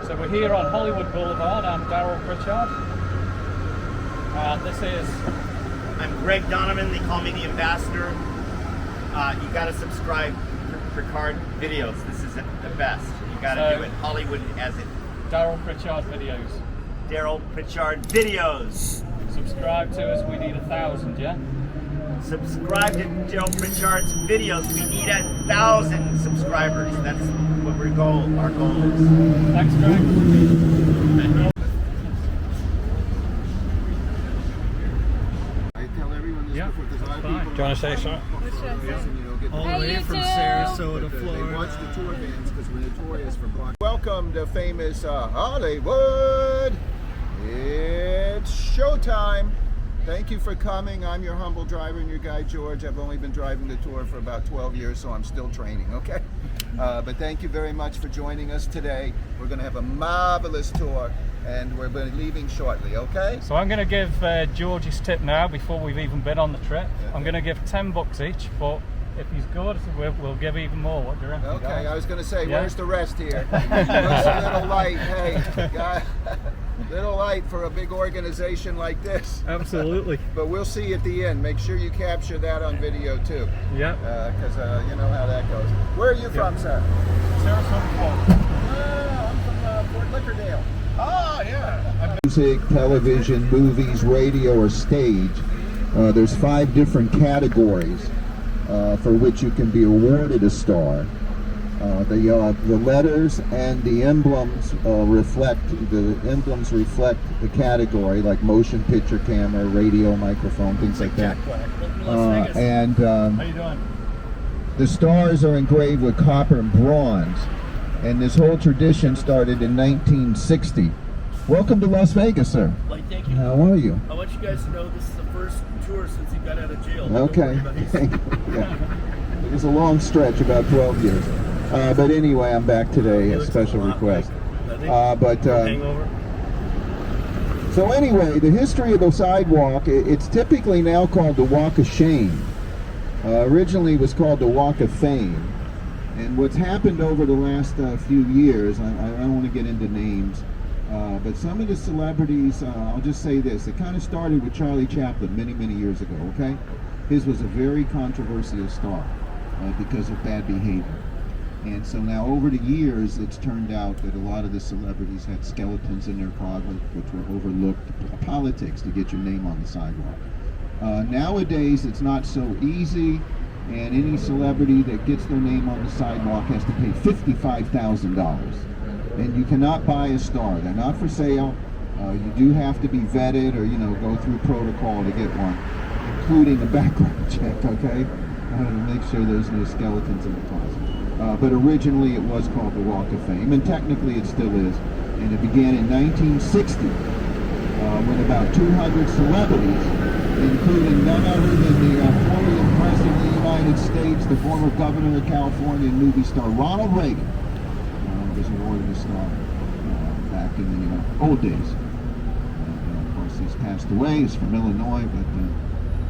So we're here on Hollywood Boulevard. I'm Daryl Pritchard. I'm Greg Donovan. They call me the ambassador. You got to subscribe to Pritchard videos. This is the best. You got to do it. Hollywood as it. Daryl Pritchard videos. Daryl Pritchard videos. Subscribe to us. We need 1,000. Yeah. Subscribe to Daryl Pritchard's videos. We need 1,000 subscribers. That's what our goal is. Thanks, Greg. Yeah. Do you want to say something? All the way from Sarasota, They Florida. watch the tour bands because we're notorious for blocking. Welcome to famous Hollywood. It's showtime. Thank you for coming. I'm your humble driver and your guide, George. I've only been driving the tour for about 12 years, so I'm still training, okay? But thank you very much for joining us today. We're going to have a marvelous tour, and we're leaving shortly, okay? So I'm going to give George his tip now before we've even been on the trip. I'm going to give $10 each, but if he's good, we'll give even more. What do you reckon? Okay, I was going to say, Yeah. where's the rest here? Looks a little light. Hey, guy, little light for a big organization like this. Absolutely. But we'll see at the end. Make sure you capture that on video too. Yeah. Because you know how that goes. Where are you from, sir? Sarasota, Florida. I'm from Fort Lickerdale. Oh, yeah. Music, television, movies, radio, or stage. There's 5 different categories for which you can be awarded a star. The letters and the emblems reflect the category, like motion picture camera, radio, microphone, things like that. How you doing? The stars are engraved with copper and bronze, and this whole tradition started in 1960. Welcome to Las Vegas, sir. Like, thank you. How are you? I want you guys to know this is the first tour since he got out of jail. Okay. Yeah. It was a long stretch, about 12 years. But anyway, I'm back today, a special request. Hangover. So anyway, the history of the sidewalk, it's typically now called the Walk of Shame. Originally it was called the Walk of Fame. And what's happened over the last few years, I don't want to get into names, but some of the celebrities, I'll just say this, it kind of started with Charlie Chaplin many, many years ago, okay? His was a very controversial star because of bad behavior. And so now over the years, it's turned out that a lot of the celebrities had skeletons in their closet, which were overlooked politics to get your name on the sidewalk. Nowadays, it's not so easy, and any celebrity that gets their name on the sidewalk has to pay $55,000. And you cannot buy a star. They're not for sale. You do have to be vetted or, go through protocol to get one, including a background check, okay? To make sure there's no skeletons in the closet. But originally it was called the Walk of Fame, and technically it still is. And it began in 1960 when about 200 celebrities, including none other than the former President of the United States, the former Governor of California, and movie star Ronald Reagan, was awarded a star back in the old days. Of course, he's passed away. He's from Illinois, but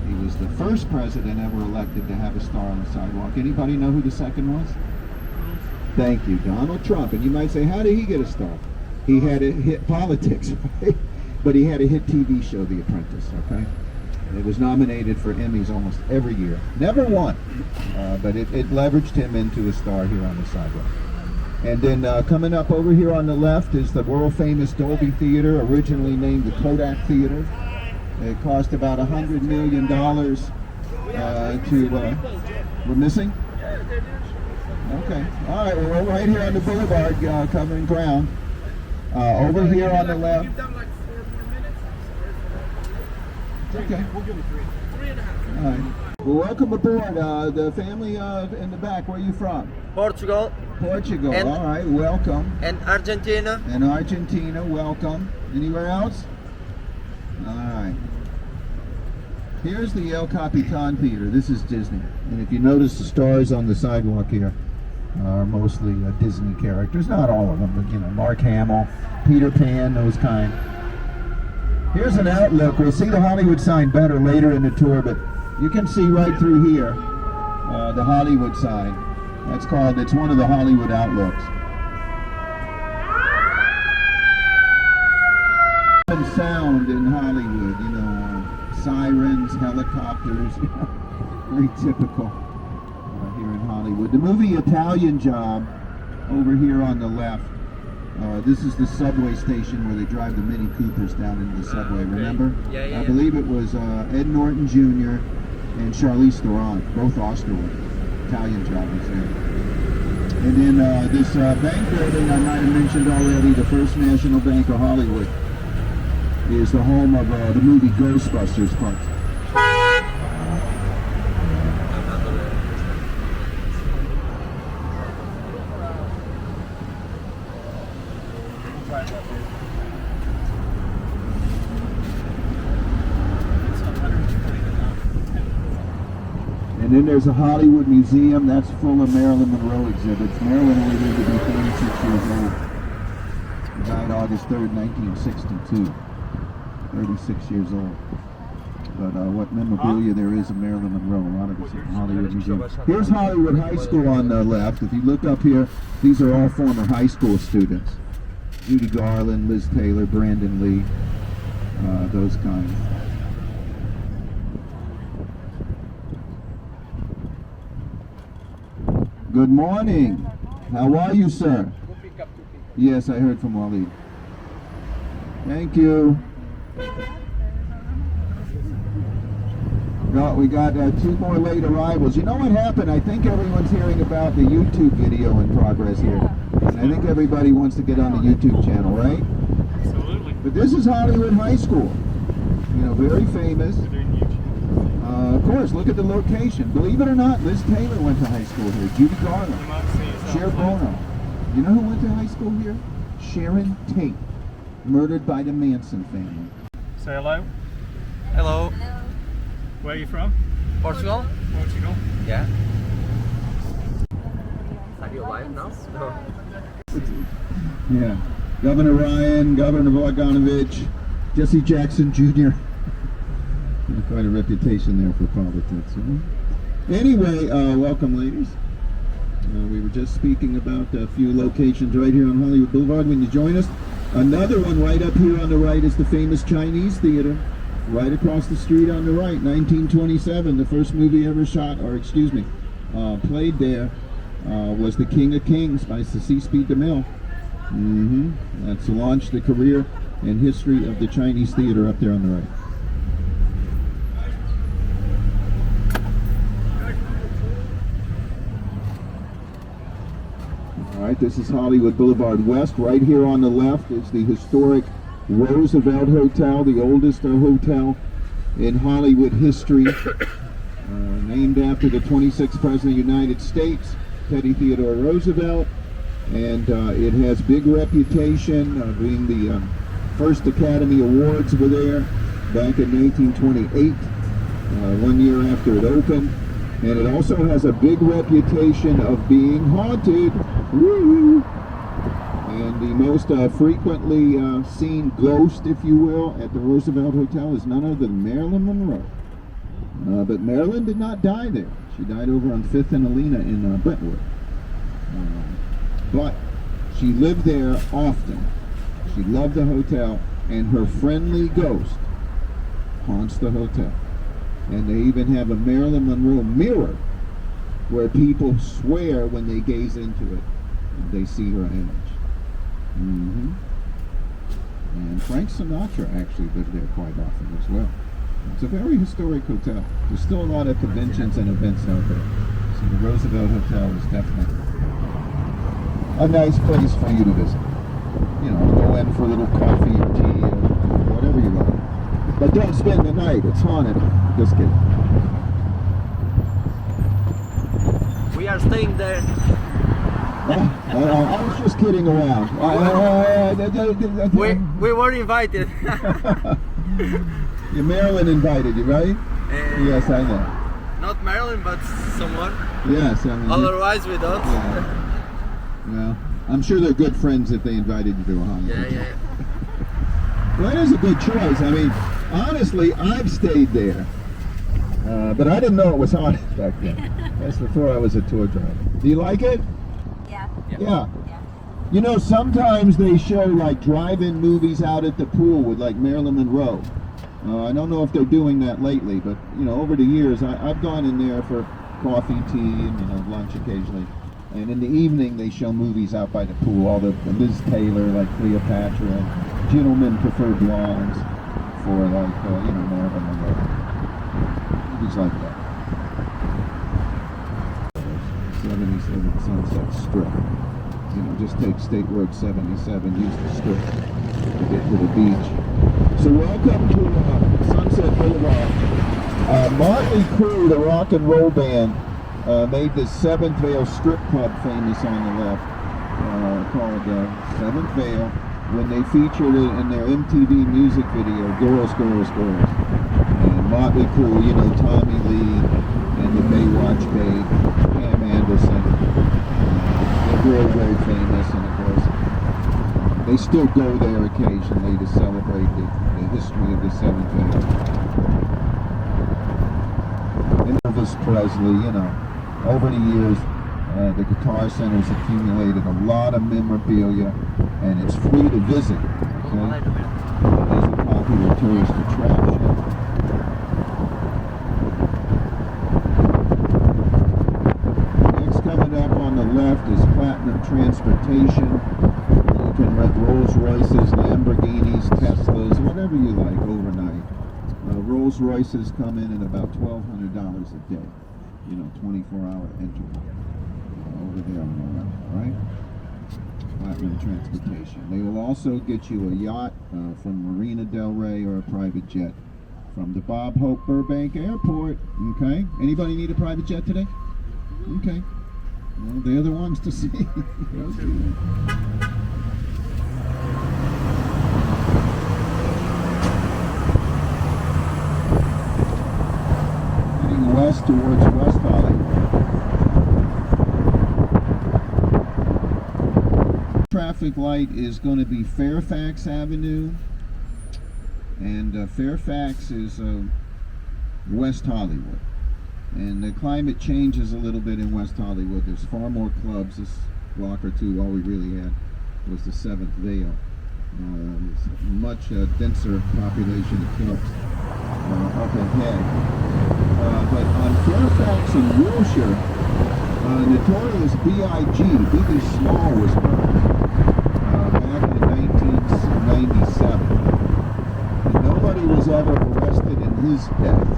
he was the first president ever elected to have a star on the sidewalk. Anybody know who the second was? Thank you, Donald Trump. And you might say, how did he get a star? He had a hit politics, right? But he had a hit TV show, The Apprentice, okay? It was nominated for Emmys almost every year. Never won, but it leveraged him into a star here on the sidewalk. And then coming up over here on the left is the world-famous Dolby Theater, originally named the Kodak Theater. It cost about $100 million we're missing? Okay. All right, we're right here on the boulevard covering ground. Over here on the left. You've done like 4 more minutes. Okay. We'll give it 3.5. All right. Well, welcome aboard. The family in the back, where are you from? Portugal Portugal. And- All right, welcome. and Argentina. And Argentina, welcome. Anywhere else? All right. Here's the El Capitan Theater. This is Disney. And if you notice, the stars on the sidewalk here are mostly Disney characters. Not all of them, but Mark Hamill, Peter Pan, those kind. Here's an outlook. We'll see the Hollywood sign better later in the tour, but you can see right through here the Hollywood sign. It's one of the Hollywood outlooks. And sound in Hollywood, sirens, helicopters, very typical here in Hollywood. The movie Italian Job, over here on the left, this is the subway station where they drive the Mini Coopers down into the subway, remember? Yeah. I believe it was Ed Norton Jr. and Charlize Theron, both Austrian. Italian Job was there. And then this bank building I might have mentioned already, the First National Bank of Hollywood, is the home of the movie Ghostbusters parts. And then there's a Hollywood Museum that's full of Marilyn Monroe exhibits. Marilyn only lived to be 46 years old. She died August 3rd, 1962. 36 years old. But what memorabilia there is of Marilyn Monroe, a lot of it's at the Hollywood Museum. Here's Hollywood High School on the left. If you look up here, these are all former high school students. Judy Garland, Liz Taylor, Brandon Lee, those kinds. Good morning. How are you, sir? Yes, I heard from Waleed. Thank you. We got 2 more late arrivals. You know what happened? I think everyone's hearing about the YouTube video in progress here. And I think everybody wants to get on the YouTube channel, right? Absolutely. But this is Hollywood High School. Very famous. Of course, look at the location. Believe it or not, Liz Taylor went to high school here. Judy Garland. You might see yourself. Cher Bono. You know who went to high school here? Sharon Tate. Murdered by the Manson family. Say hello. Hello. Where are you from? Portugal? Portugal. Yeah. Are you live now? No. Yeah. Governor Ryan, Governor Bogdanovich, Jesse Jackson Jr. Quite a reputation there for politics. Anyway, welcome, ladies. We were just speaking about a few locations right here on Hollywood Boulevard when you join us. Another one right up here on the right is the famous Chinese Theater. Right across the street on the right, 1927. The first movie ever shot, or excuse me, played there was The King of Kings by Cecil B. DeMille. That's launched the career and history of the Chinese theater up there on the right. All right, this is Hollywood Boulevard West. Right here on the left is the historic Roosevelt Hotel, the oldest hotel in Hollywood history, named after the 26th President of the United States, Teddy Theodore Roosevelt, and it has big reputation, being the first Academy Awards were there back in 1928, 1 year after it opened, and it also has a big reputation of being haunted. Woo! And the most frequently seen ghost, if you will, at the Roosevelt Hotel is none other than Marilyn Monroe. But Marilyn did not die there. She died over on 5th and Alena in Brentwood. But she lived there often. She loved the hotel, and her friendly ghost haunts the hotel. And they even have a Marilyn Monroe mirror where people swear when they gaze into it, they see her image. And Frank Sinatra actually lived there quite often as well. It's a very historic hotel. There's still a lot of conventions and events out there. So the Roosevelt Hotel is definitely a nice place for you to visit. Go in for a little coffee or tea or whatever you like. But don't spend the night. It's haunted. Just kidding. We are staying there. I was just kidding around. We were invited. Marilyn invited you, right? Yes, I know. Not Marilyn, but someone. Yes, I mean. Otherwise, we don't. Yeah. Well, I'm sure they're good friends if they invited you to a haunted. Yeah. Well, that is a good choice. I mean, honestly, I've stayed there, but I didn't know it was haunted back then. That's before I was a tour driver. Do you like it? Yeah. Yeah. You know, sometimes they show like drive-in movies out at the pool with like Marilyn Monroe. I don't know if they're doing that lately, but you know, over the years, I've gone in there for coffee, tea, and you know, lunch occasionally. And in the evening, they show movies out by the pool. All the Liz Taylor, like Cleopatra, and Gentlemen Prefer Blondes for like you know, Marilyn Monroe. Movies like that. 77 Sunset Strip. You know, just take State Road 77, use the strip to get to the beach. So welcome to Sunset Boulevard. Motley Crue, the rock and roll band, made the Seventh Veil Strip Club famous on the left, called Seventh Veil, when they featured it in their MTV music video, Girls, Girls, Girls. And Motley Crue, you know, Tommy Lee and the Baywatch Babe, Pam Anderson. They're very, very famous, and of course, they still go there occasionally to celebrate the history of the Seventh Veil. And Elvis Presley, you know, over the years, the Guitar Center's accumulated a lot of memorabilia, and it's free to visit. Okay? It is a popular tourist attraction. Coming up on the left is Platinum Transportation. You can rent Rolls Royces, Lamborghinis, Teslas, whatever you like overnight. Rolls Royces come in at about $1,200 a day. You know, 24-hour entry. Over there on the left, all right? Platinum Transportation. They will also get you a yacht from Marina Del Rey or a private jet from the Bob Hope Burbank Airport. Okay? Anybody need a private jet today? Okay. Well, they're the ones to see. Heading west towards West Hollywood. Traffic light is going to be Fairfax Avenue, and Fairfax is West Hollywood. And the climate changes a little bit in West Hollywood. There's far more clubs. This block or two, all we really had was the Seventh Veil. Much denser population of clubs up ahead. But on Fairfax and Wilshire, notorious B.I.G., Biggie Small, was burned back in 1997. And nobody was ever arrested in his death.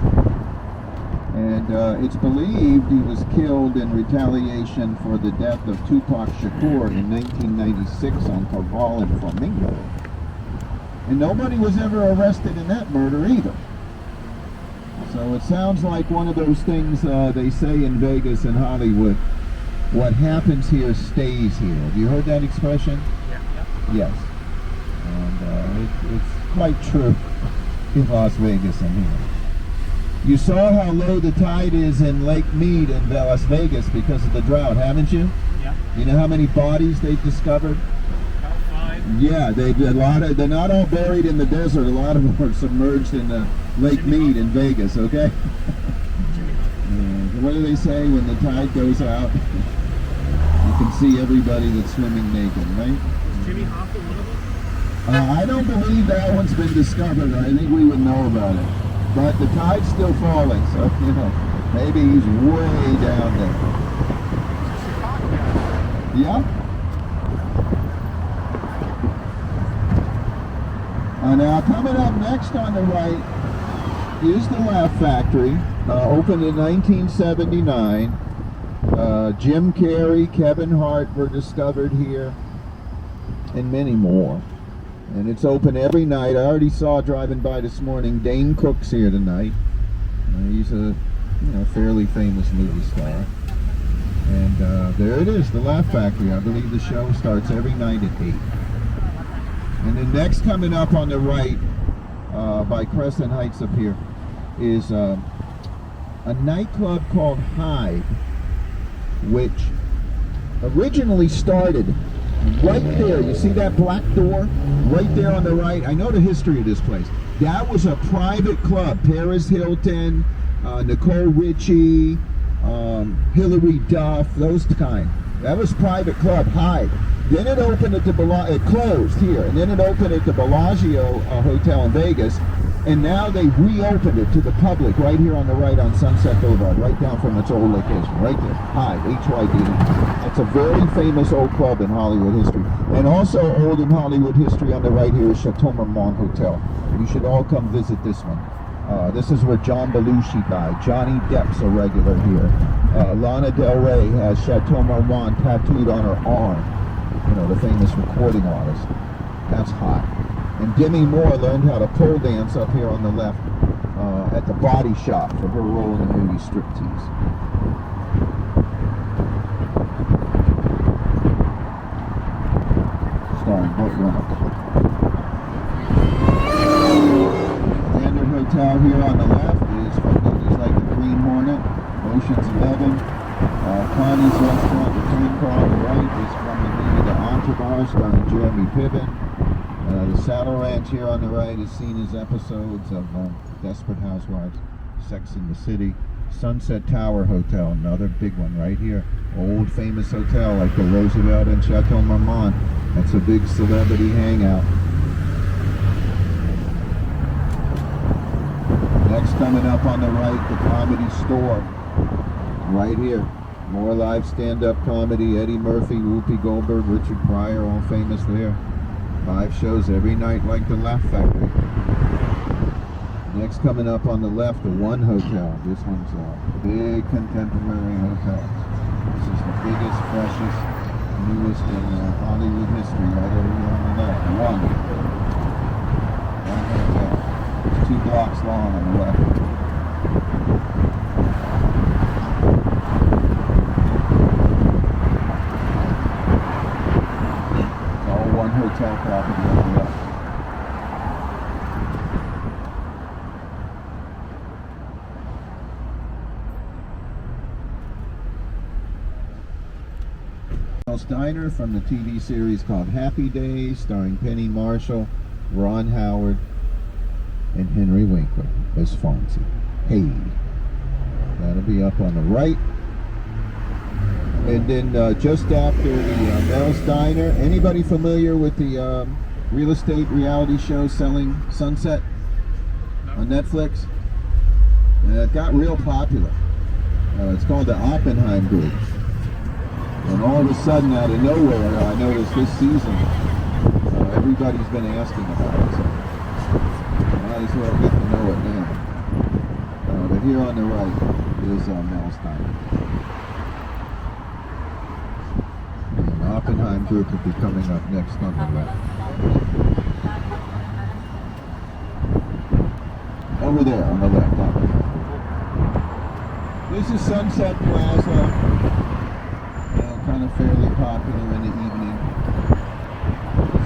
And it's believed he was killed in retaliation for the death of Tupac Shakur in 1996 on Carval and Flamingo. And nobody was ever arrested in that murder either. So it sounds like one of those things they say in Vegas and Hollywood, what happens here stays here. Have you heard that expression? Yeah. Yes. And it's quite true in Las Vegas and here. You saw how low the tide is in Lake Mead in Las Vegas because of the drought, haven't you? Yeah. You know how many bodies they've discovered? About 5. Yeah, they're not all buried in the desert. A lot of them are submerged in Lake Mead in Vegas, okay? What do they say when the tide goes out? You can see everybody that's swimming naked, right? Is Jimmy Hoffa one of them? I don't believe that one's been discovered. I think we would know about it. But the tide's still falling, so, you know, maybe he's way down there. Yeah? Now, coming up next on the right is the Laugh Factory, opened in 1979. Jim Carrey, Kevin Hart were discovered here, and many more. And it's open every night. I already saw driving by this morning, Dane Cook's here tonight. He's a fairly famous movie star. And there it is, the Laugh Factory. I believe the show starts every night at 8. And then next coming up on the right, by Crescent Heights up here, is a nightclub called Hive, which originally started right there. You see that black door right there on the right? I know the history of this place. That was a private club. Paris Hilton, Nicole Richie, Hillary Duff, those kind. That was private club, Hyde. Then it opened at the it closed here, and then it opened at the Bellagio Hotel in Vegas, and now they reopened it to the public right here on the right on Sunset Boulevard, right down from its old location, right there. Hyde, HYD. It's a very famous old club in Hollywood history. And also old in Hollywood history on the right here is Chateau Marmont Hotel. You should all come visit this one. This is where John Belushi died. Johnny Depp's a regular here. Lana Del Rey has Chateau Marmont tattooed on her arm. You know, the famous recording artist. That's hot. And Demi Moore learned how to pole dance up here on the left at the Body Shop for her role in the movie Striptease. Starring Burt Reynolds. Standard Hotel here on the left is from movies like The Green Hornet, Ocean's 11, Connie's Restaurant, The Train Car on the right is from the movie The Entourage starring Jeremy Piven. The Saddle Ranch here on the right is seen as episodes of Desperate Housewives, Sex in the City. Sunset Tower Hotel, another big one right here. Old famous hotel like the Roosevelt and Chateau Marmont. That's a big celebrity hangout. Next coming up on the right, the Comedy Store. Right here. More live stand-up comedy. Eddie Murphy, Whoopi Goldberg, Richard Pryor, all famous there. 5 shows every night like the Laugh Factory. Next coming up on the left, the One Hotel. This one's a big contemporary hotel. This is the biggest, freshest, newest in Hollywood history right over here on the left. One Hotel. It's 2 blocks long on the left. Hotel property on the left. Diner from the TV series called Happy Days, starring Penny Marshall, Ron Howard, and Henry Winkler as Fonzie. Hey, that'll be up on the right. And then just after the Mel's Diner, anybody familiar with the real estate reality show Selling Sunset on Netflix? It got real popular. It's called the Oppenheim Group. And all of a sudden, out of nowhere, I noticed this season, everybody's been asking about it. So I might as well get to know it now. But here on the right is Mel's Diner. Oppenheim Group will be coming up next on the left. Over there on the left, Oppenheim. This is Sunset Plaza. Kind of fairly popular in the evening.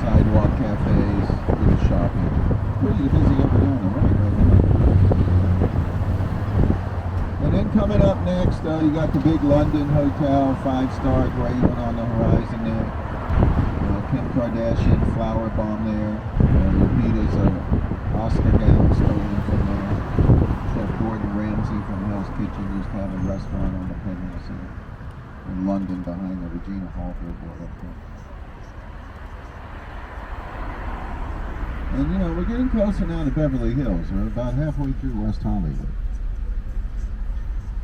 Sidewalk cafes, little shopping. Pretty busy over there on the right now. And then coming up next, you got the big London Hotel, 5-star, great one on the horizon there. Kim Kardashian flower bomb there. Lupita's Oscar gown stolen from there. Chef Gordon Ramsay from Hell's Kitchen used to have a restaurant on the peninsula in London behind the Regina Hall billboard up there. And you know, we're getting closer now to Beverly Hills. We're about halfway through West Hollywood.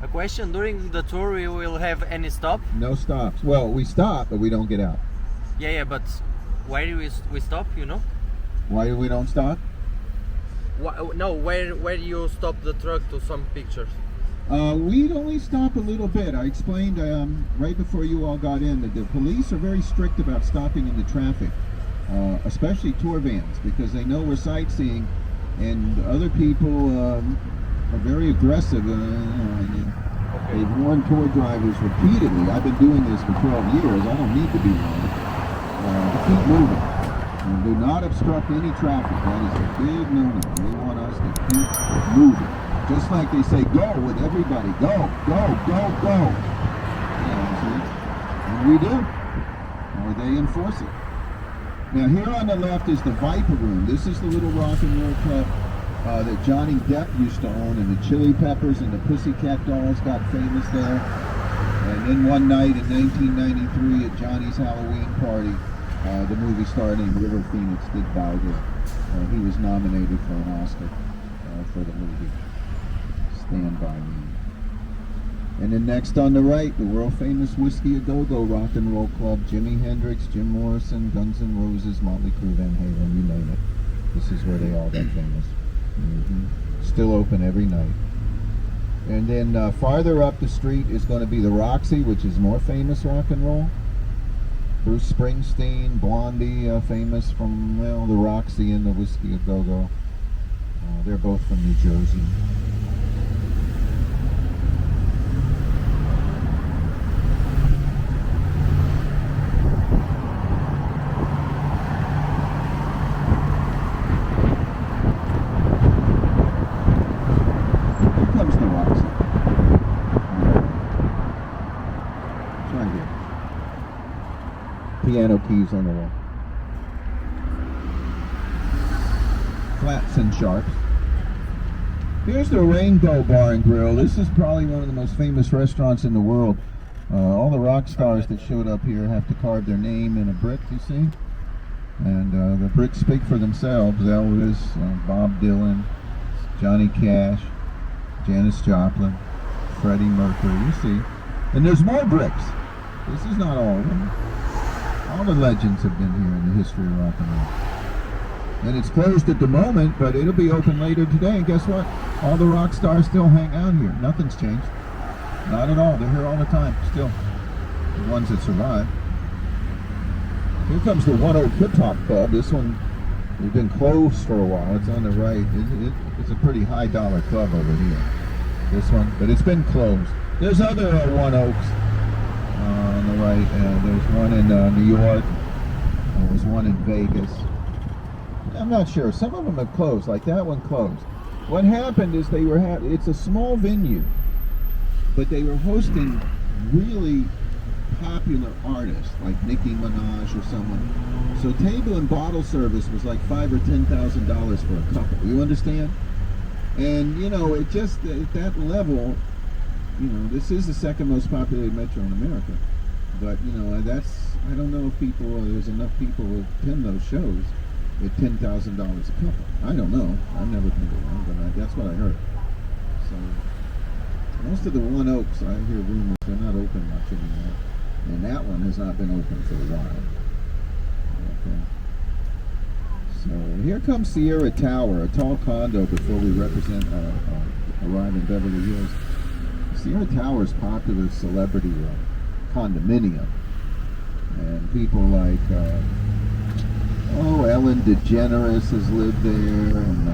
A question, during the tour we will have any stop? No stops. Well, we stop, but we don't get out. Yeah, but why do we stop, you know? Why we don't stop? No, where you stop the truck to some pictures? We'd only stop a little bit. I explained right before you all got in that the police are very strict about stopping in the traffic, especially tour vans, because they know we're sightseeing, and other people are very aggressive. They've warned tour drivers repeatedly. I've been doing this for 12 years. I don't need to be warned. Keep moving. And do not obstruct any traffic. That is a big no-no. They want us to keep moving. Just like they say, go with everybody. Go, go, go, go. See? And we do. Or they enforce it. Now here on the left is the Viper Room. This is the little rock and roll club that Johnny Depp used to own, and the Chili Peppers and the Pussycat Dolls got famous there. And then one night in 1993 at Johnny's Halloween party, the movie star named River Phoenix did bow here. He was nominated for an Oscar for the movie Stand By Me. And then next on the right, the world famous Whiskey A Go-Go Rock and Roll Club, Jimi Hendrix, Jim Morrison, Guns N' Roses, Motley Crue, Van Halen, you name it. This is where they all got famous. Still open every night. And then farther up the street is going to be the Roxy, which is more famous rock and roll. Bruce Springsteen, Blondie, famous from, well, the Roxy and the Whiskey A Go-Go. They're both from New Jersey. Here comes the Roxy. It's right here. Piano keys on the wall. Flats and sharps. Here's the Rainbow Bar and Grill. This is probably one of the most famous restaurants in the world. All the rock stars that showed up here have to carve their name in a brick, you see? And the bricks speak for themselves. Elvis, Bob Dylan, Johnny Cash, Janis Joplin, Freddie Mercury, you see. And there's more bricks. This is not all of them. All the legends have been here in the history of rock and roll. And it's closed at the moment, but it'll be open later today. And guess what? All the rock stars still hang out here. Nothing's changed. Not at all. They're here all the time, still. The ones that survive. Here comes the One Oak Hip Hop Club. This one, we've been closed for a while. It's on the right. It's a pretty high dollar club over here. This one, but it's been closed. There's other One Oaks on the right. There's one in New York. There's one in Vegas. I'm not sure. Some of them have closed, like that one closed. What happened is they were it's a small venue, but they were hosting really popular artists like Nicki Minaj or someone. So table and bottle service was like $5,000 or $10,000 for a couple. You understand? And you know, it just at that level, you know, this is the second most populated metro in America. But you know, I don't know if there's enough people who attend those shows at $10,000 a couple. I don't know. I've never been to one, but that's what I heard. So most of the One Oaks, I hear rumors they're not open much anymore, and that one has not been open for a while. Okay. So here comes Sierra Tower, a tall condo before we arrive in Beverly Hills. Sierra Tower is popular celebrity condominium, and people like Ellen DeGeneres has lived there, and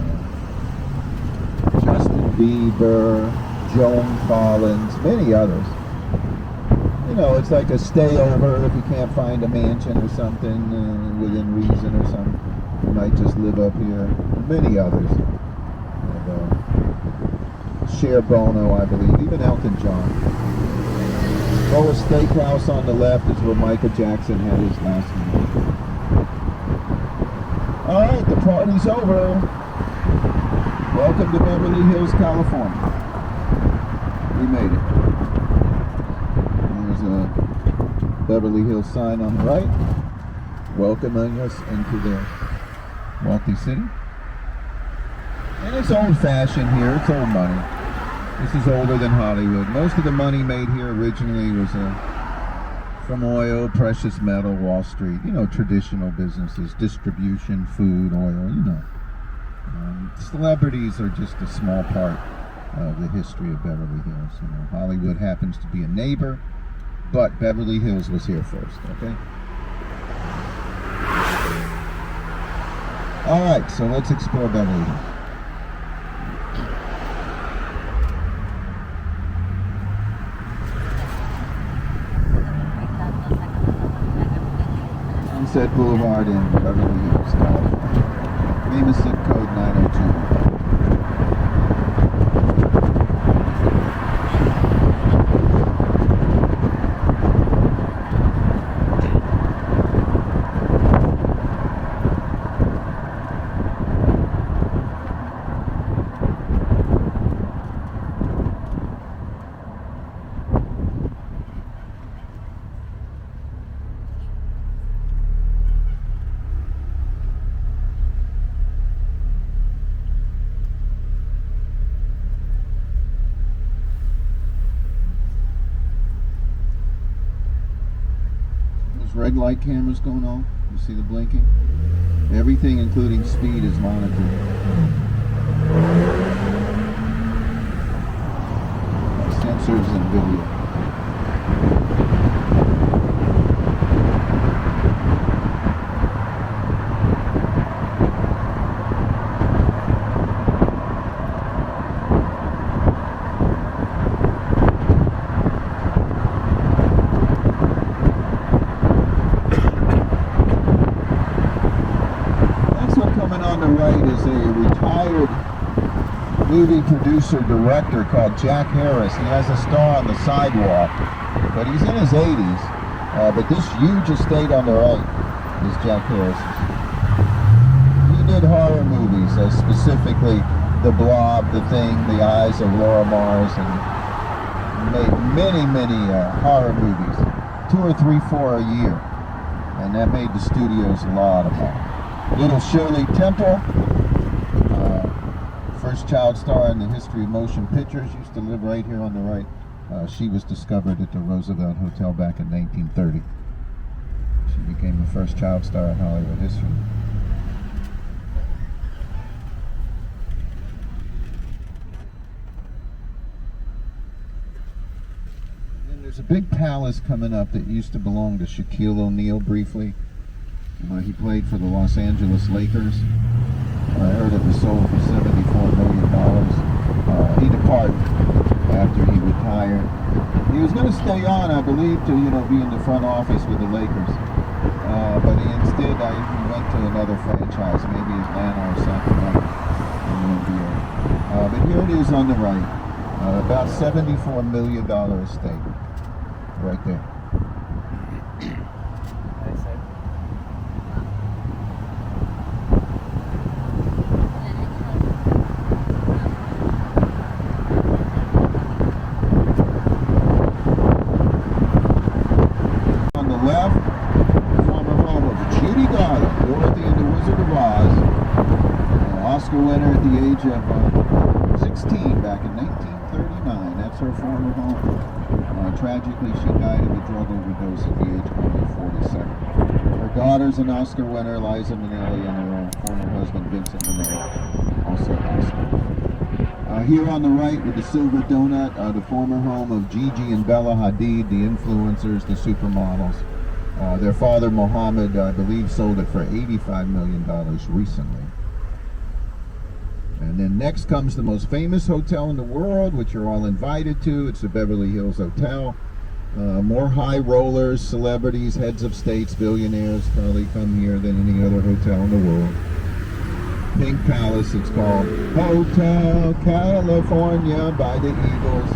Justin Bieber, Joan Collins, many others. You know, it's like a stayover if you can't find a mansion or something within reason or something. You might just live up here. Many others. And, Cher Bono, I believe, even Elton John. Lower Steakhouse on the left is where Michael Jackson had his last meal. All right, the party's over. Welcome to Beverly Hills, California. We made it. There's a Beverly Hills sign on the right, welcoming us into the wealthy city. And it's old-fashioned here. It's old money. This is older than Hollywood. Most of the money made here originally was from oil, precious metal, Wall Street, you know, traditional businesses, distribution, food, oil, you know. Celebrities are just a small part of the history of Beverly Hills. You know, Hollywood happens to be a neighbor, but Beverly Hills was here first, okay? All right, so let's explore Beverly Hills. Sunset Boulevard in Beverly Hills, California. Famous zip code 902. red light cameras going on. You see the blinking? Everything, including speed, is monitored. Sensors and video. On the right is a retired movie producer director called Jack Harris. He has a star on the sidewalk, but he's in his 80s. But this huge estate on the right is Jack Harris's. He did horror movies, specifically The Blob, The Thing, The Eyes of Laura Mars, and made many horror movies, 2 or 3, 4 a year, and that made the studios a lot of money. Little Shirley Temple, first child star in the history of motion pictures, used to live right here on the right. She was discovered at the Roosevelt Hotel back in 1930. She became the first child star in Hollywood history. Then there's a big palace coming up that used to belong to Shaquille O'Neal briefly. He played for the Los Angeles Lakers. I heard it was sold for $74 million. He departed after he retired. He was going to stay on, I believe, to be in the front office with the Lakers. But instead, he went to another franchise, maybe Atlanta or Sacramento in the NBA. But here it is on the right, about $74 million estate, right there. Oscar winner at the age of 16 back in 1939. That's her former home. Tragically, she died of a drug overdose at the age of only 47. Her daughter's an Oscar winner, Liza Minnelli, and her former husband, Vincent Minnelli, also Oscar. Here on the right with the silver donut, the former home of Gigi and Bella Hadid, the influencers, the supermodels. Their father, Mohammed, I believe, sold it for $85 million recently. And then next comes the most famous hotel in the world, which you're all invited to. It's the Beverly Hills Hotel. More high rollers, celebrities, heads of states, billionaires probably come here than any other hotel in the world. Pink Palace, it's called. Hotel California by the Eagles.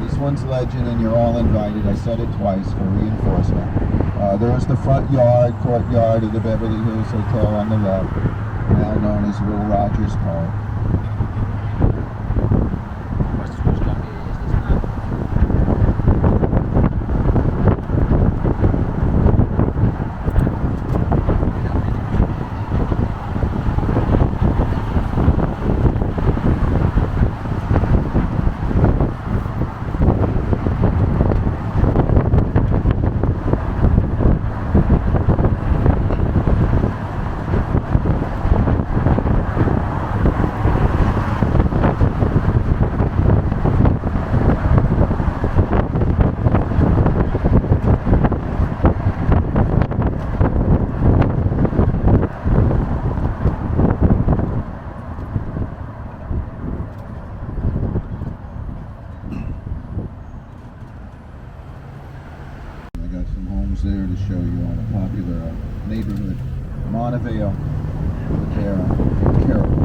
This one's legend, and you're all invited. I said it twice for reinforcement. There's the front yard, courtyard of the Beverly Hills Hotel on the left, now known as Will Rogers Park. There to show you on a popular neighborhood, Montevale, with their Carol.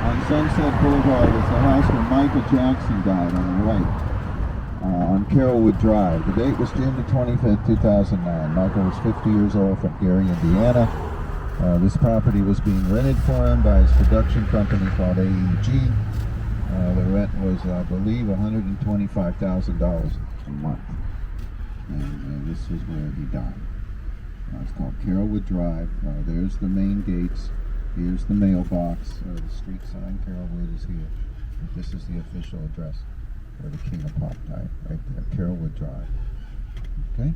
on Sunset Boulevard is the house where Michael Jackson died on the right, on Carrollwood Drive. The date was June the 25th, 2009. Michael was 50 years old from Gary, Indiana. This property was being rented for him by his production company called AEG. The rent was, I believe, $125,000 a month. And this is where he died. It's called Carrollwood Drive. There's the main gates. Here's the mailbox. The street sign, Carrollwood, is here. This is the official address where the King of Pop died, right there, Carrollwood Drive. Okay?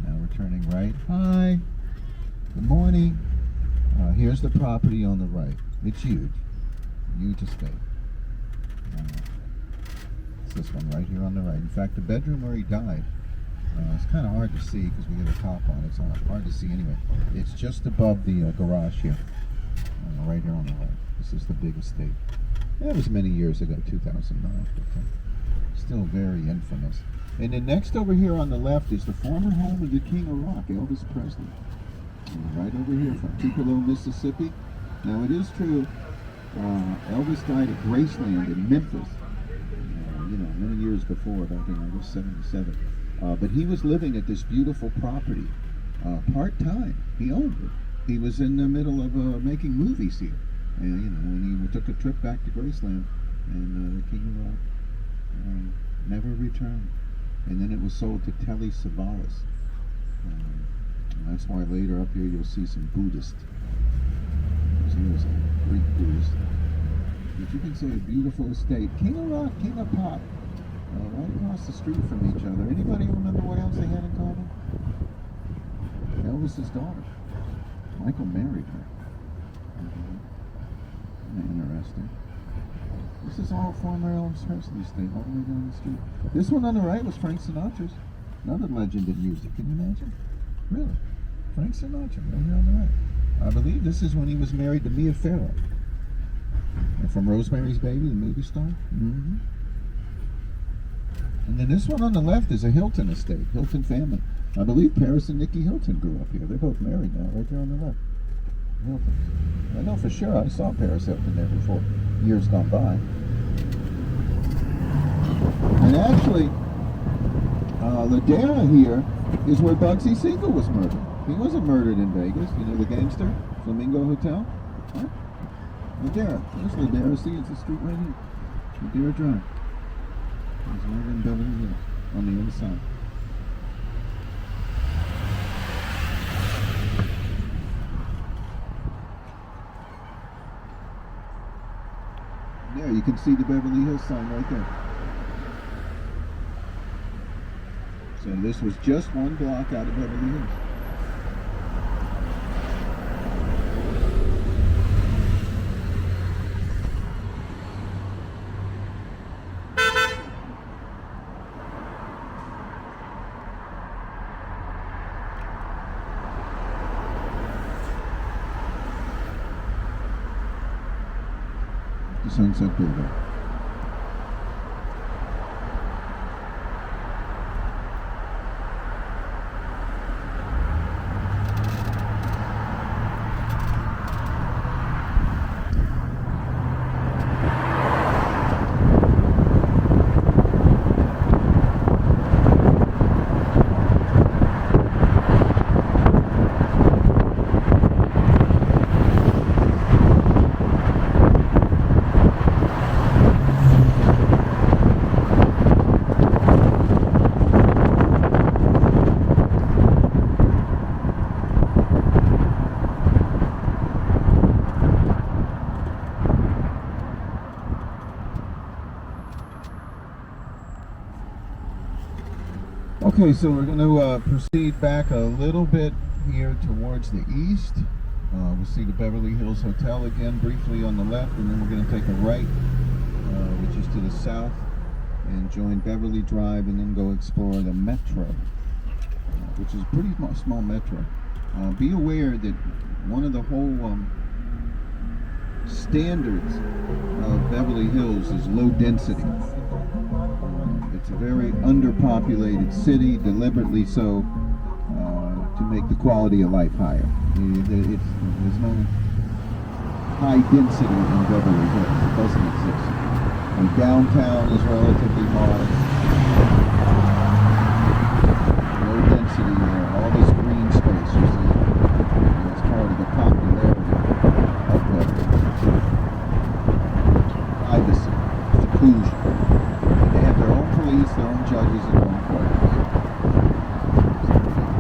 Now we're turning right. Hi. Good morning. Here's the property on the right. It's huge. Huge estate. It's this one right here on the right. In fact, the bedroom where he died, it's kind of hard to see because we get a top on it. It's hard to see anyway. It's just above the garage here. Right here on the right. This is the big estate. That was many years ago, 2009, but still very infamous. And then next over here on the left is the former home of the King of Rock, Elvis Presley. Right over here from Tupelo, Mississippi. Now it is true, Elvis died at Graceland in Memphis, many years before, back in I guess 77. But he was living at this beautiful property, part-time. He owned it. He was in the middle of making movies here. And when he took a trip back to Graceland, and the King of Rock never returned. And then it was sold to Telly Savalas. And that's why later up here you'll see some Buddhist. Here's a Greek Buddhist. But you can see a beautiful estate. King of Rock, King of Pop. Right across the street from each other. Anybody remember what else they had in common? Elvis's daughter. Michael married her. Interesting. This is all former Elvis Presley estate, all the way down the street. This one on the right was Frank Sinatra's. Another legend in music. Can you imagine? Really? Frank Sinatra, right here on the right. I believe this is when he was married to Mia Farrow. And from Rosemary's Baby, the movie star. Mm-hmm. And then this one on the left is a Hilton estate, Hilton family. I believe Paris and Nikki Hilton grew up here. They're both married now, right there on the left. Hilton. I know for sure I saw Paris Hilton there before, years gone by. And actually, Ladera here is where Bugsy Siegel was murdered. He wasn't murdered in Vegas, the gangster, Flamingo Hotel. Huh? Ladera. There's Ladera. See, it's the street right here. Ladera Drive. There's one in Beverly Hills on the other side. There, you can see the Beverly Hills sign right there. So this was just one block out of Beverly Hills. The Sunset Boulevard. Okay, so we're going to proceed back a little bit here towards the east. We'll see the Beverly Hills Hotel again briefly on the left, and then we're going to take a right, which is to the south, and join Beverly Drive, and then go explore the Metro, which is a pretty small metro. Be aware that one of the whole standards of Beverly Hills is low density. It's a very underpopulated city, deliberately so, to make the quality of life higher. There's no high density in Beverly Hills. It doesn't exist. And downtown is relatively modest. Low density there. All this green space you see. And it's part of the popularity of Beverly Hills. Privacy, seclusion. They have their own police, their own judges, and their own courts.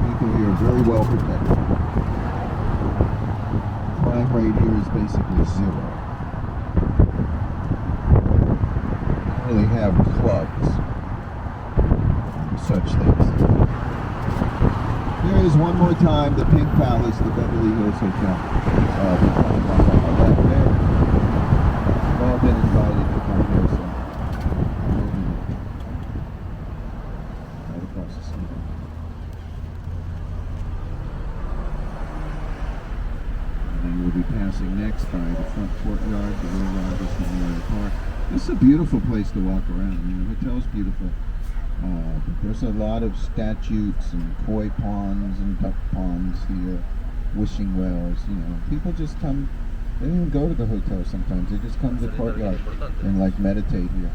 People here are very well protected. Crime rate here is basically zero. They really have clubs and such things. Here is one more time the Pink Palace, the Beverly Hills Hotel. Left there. We've all been invited to come here, so right across the street. And we'll be passing next by the front courtyard, the Will Rogers Memorial Park. This is a beautiful place to walk around. I mean, the hotel's beautiful. There's a lot of statutes and koi ponds and duck ponds here, wishing wells. You know, people just come. They don't even go to the hotel sometimes. They just come to the courtyard and like meditate here.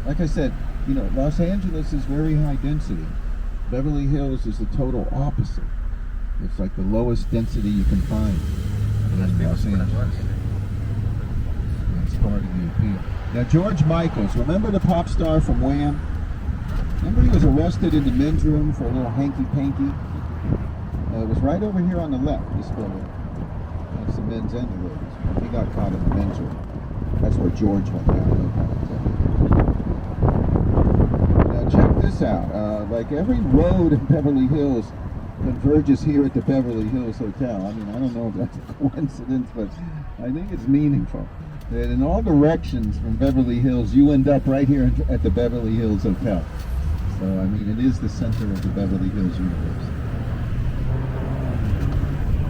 Like I said, you know, Los Angeles is very high density. Beverly Hills is the total opposite. It's like the lowest density you can find in Los Angeles. That's part of the appeal. Now, George Michaels, remember the pop star from Wham? Remember he was arrested in the men's room for a little hanky-panky? It was right over here on the left, this building. That's the men's and the ladies. He got caught in the men's room. That's where George went down. Now, check this out. Like every road in Beverly Hills converges here at the Beverly Hills Hotel. I mean, I don't know if that's a coincidence, but I think it's meaningful. That in all directions from Beverly Hills, you end up right here at the Beverly Hills Hotel. So, I mean, it is the center of the Beverly Hills universe.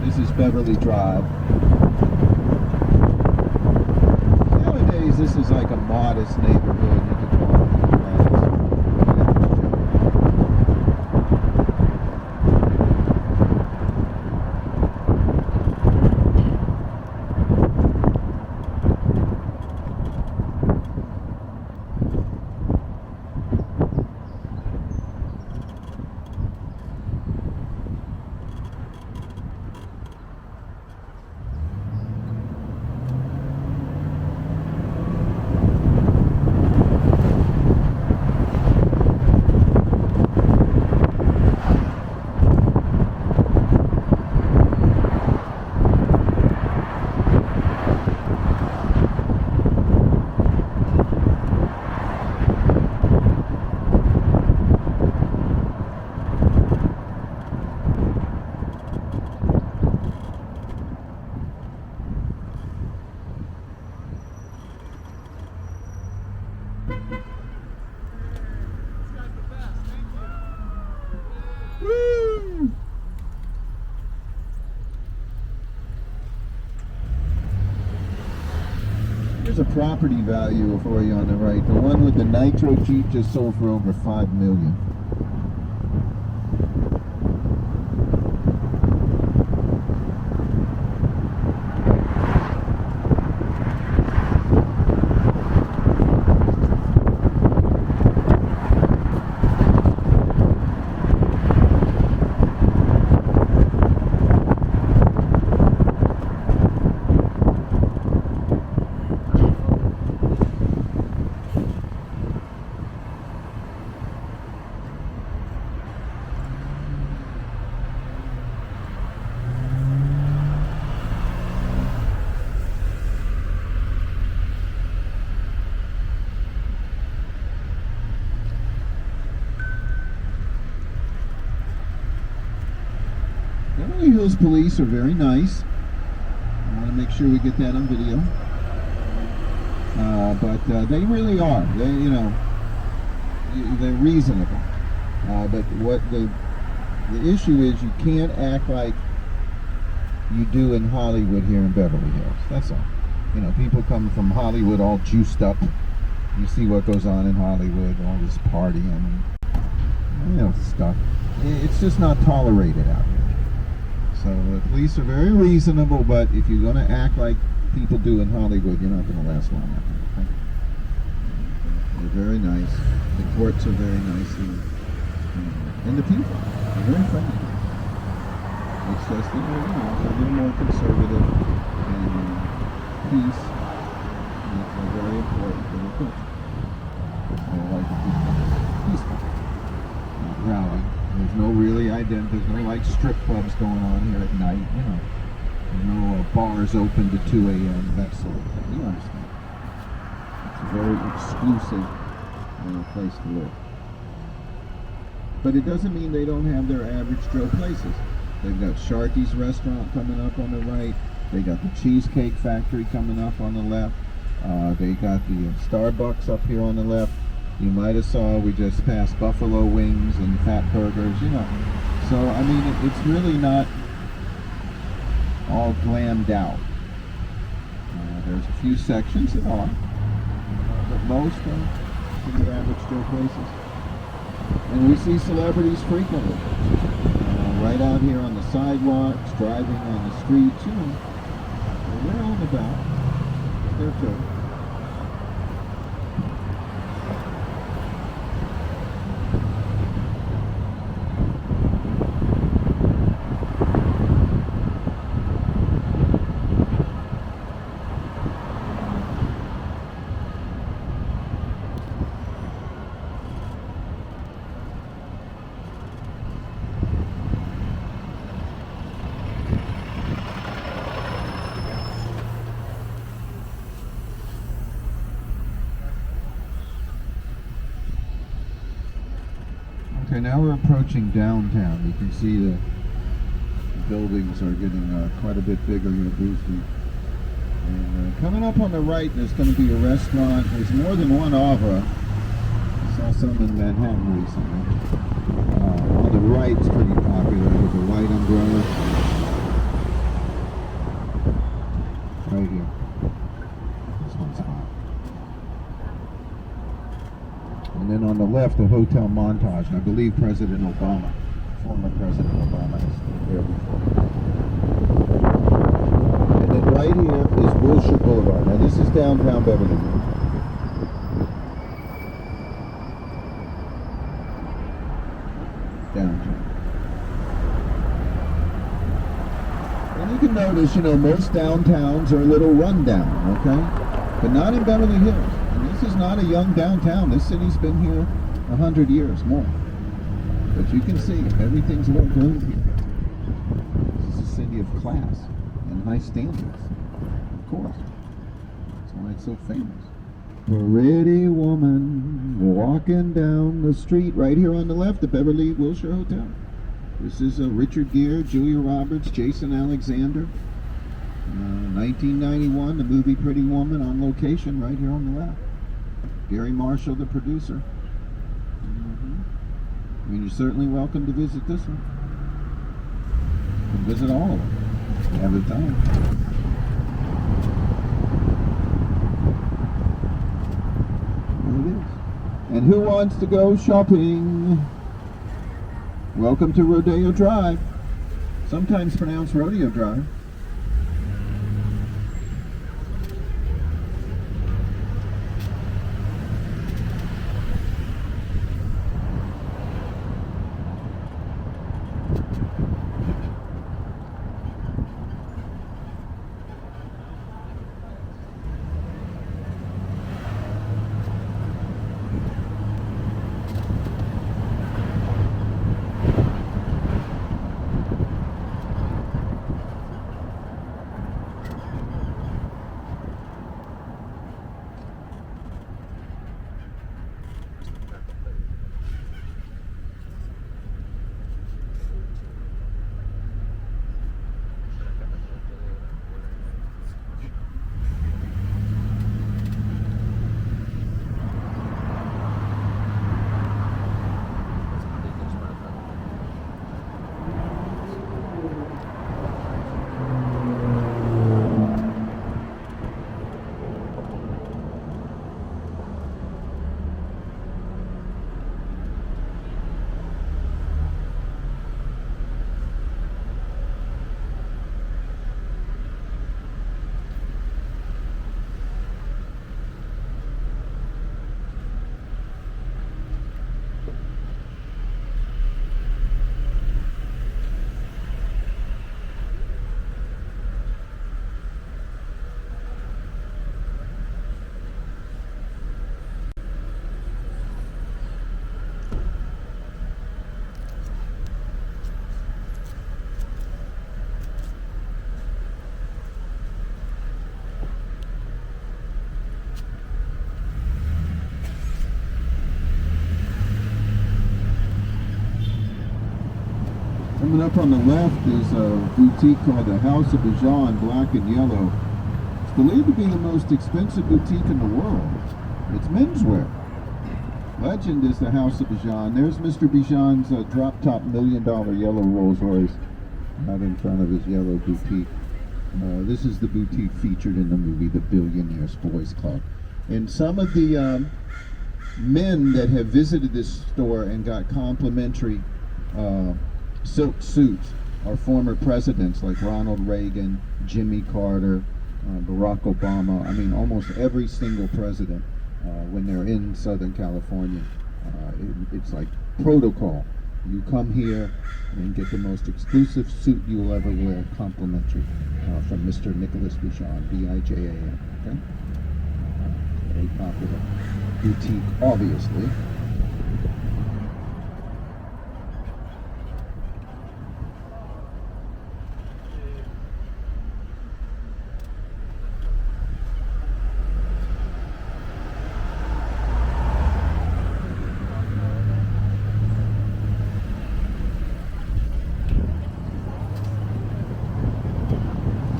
This is Beverly Drive. Nowadays, this is like a modest neighborhood. You could call it. Here's a property value for you on the right. The one with the nitro Jeep just sold for over $5 million. Beverly Hills police are very nice. I want to make sure we get that on video. But they really are. They, you know, they're reasonable. But what the issue is, you can't act like you do in Hollywood here in Beverly Hills. That's all. You know, people come from Hollywood all juiced up. You see what goes on in Hollywood, all this partying and, you know, stuff. It's just not tolerated out here. So the police are very reasonable, but if you're going to act like people do in Hollywood, you're not going to last long. Okay? They're very nice. The courts are very nice, and the people are very friendly. It's just it's a little more conservative, and peace is very important for the culture. I like the people. Peaceful, not rowdy. There's no really there's no like strip clubs going on here at night, There's no bars open to 2 a.m., that sort of thing. You understand? It's a very exclusive place to live. But it doesn't mean they don't have their average Joe places. They've got Sharky's restaurant coming up on the right. They got the Cheesecake Factory coming up on the left. They got the Starbucks up here on the left. You might have saw we just passed Buffalo Wings and Fat Burgers, So, I mean, it's really not all glammed out. There's a few sections that are, but most are pretty average Joe places. And we see celebrities frequently. Right out here on the sidewalks, driving on the streets, They're on the about. They're too. Okay, now we're approaching downtown. You can see the buildings are getting quite a bit bigger here, boosty. And coming up on the right, there's going to be a restaurant. There's more than one Avra. I saw some in Manhattan recently. On the right, it's pretty popular with the white umbrella. Right here. This one's hot. And then on the left, the Hotel Montage. And I believe President Obama, former President Obama, is there before. And then right here is Wilshire Boulevard. Now this is downtown Beverly Hills. Downtown. And you can notice, most downtowns are a little rundown, okay? But not in Beverly Hills. This is not a young downtown. This city's been here 100 years more. But you can see everything's well done here. This is a city of class and high standards, of course. That's why it's so famous. A pretty woman walking down the street right here on the left, the Beverly Wilshire Hotel. This is Richard Gere, Julia Roberts, Jason Alexander. 1991, the movie Pretty Woman on location right here on the left. Gary Marshall, the producer. I mean, you're certainly welcome to visit this one. And visit all of them. If you have the time. There it is. And who wants to go shopping? Welcome to Rodeo Drive. Sometimes pronounced Rodeo Drive. up on the left is a boutique called the House of Bajan in black and yellow. It's believed to be the most expensive boutique in the world. It's menswear. Legend is the House of Bajan. There's Mr. Bajan's drop-top $1 million yellow Rolls Royce out in front of his yellow boutique. This is the boutique featured in the movie The Billionaires Boys Club. And some of the men that have visited this store and got complimentary silk suits are former presidents like Ronald Reagan, Jimmy Carter, Barack Obama. I mean, almost every single president when they're in Southern California. It's like protocol. You come here and get the most exclusive suit you will ever wear, complimentary, from Mr. Nicholas Bijan, B-I-J-A-N. Okay? Very popular boutique, obviously.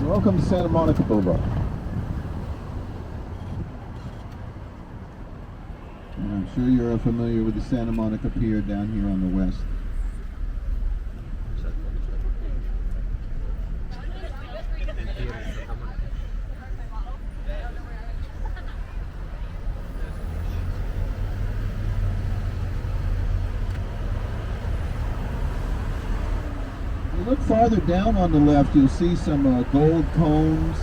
Welcome to Santa Monica Boulevard. And I'm sure you're familiar with the Santa Monica Pier down here on the west. You look farther down on the left, you'll see some gold cones,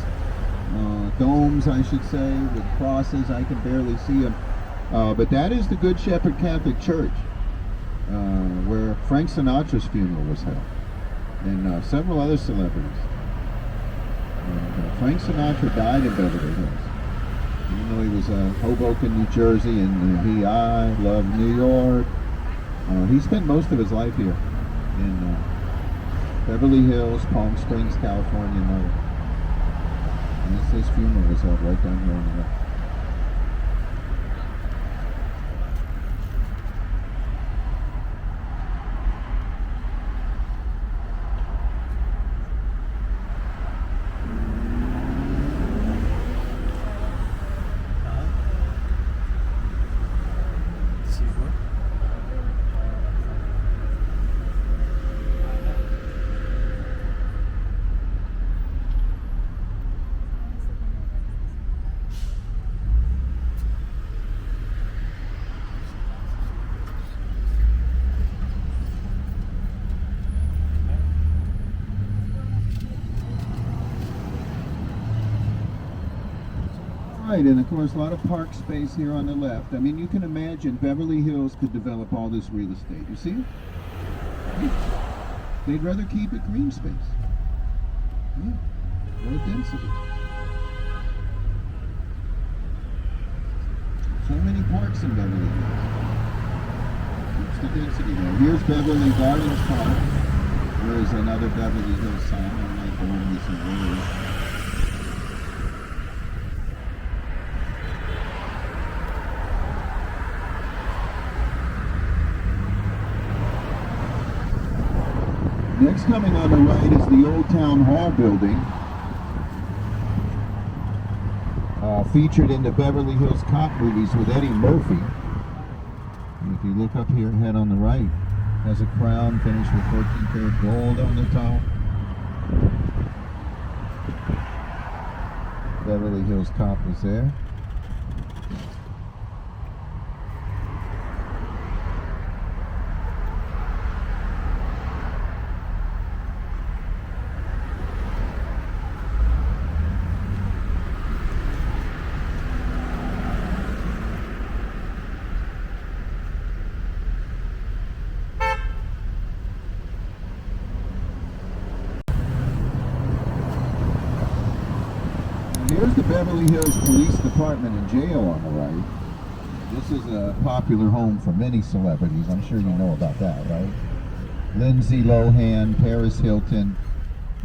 domes I should say, with crosses. I can barely see them. But that is the Good Shepherd Catholic Church, where Frank Sinatra's funeral was held, and several other celebrities. Frank Sinatra died in Beverly Hills. Even though he was Hoboken, New Jersey, and I love New York. He spent most of his life here in Beverly Hills, Palm Springs, California, and other. And his funeral was held right down here on the left. Right, and of course a lot of park space here on the left. I mean, you can imagine Beverly Hills could develop all this real estate. You see it? They'd rather keep it green space. Yeah, more density. So many parks in Beverly Hills. Keeps the density there. Here's Beverly Gardens Park. There's another Beverly Hills sign. I like the one that's in blue. Next coming on the right is the Old Town Hall building, featured in the Beverly Hills Cop movies with Eddie Murphy. And if you look up here ahead on the right, has a crown finished with 14 karat gold on the top. Beverly Hills Cop was there. Here's the Beverly Hills Police Department and Jail on the right. This is a popular home for many celebrities. I'm sure you know about that, right? Lindsay Lohan, Paris Hilton,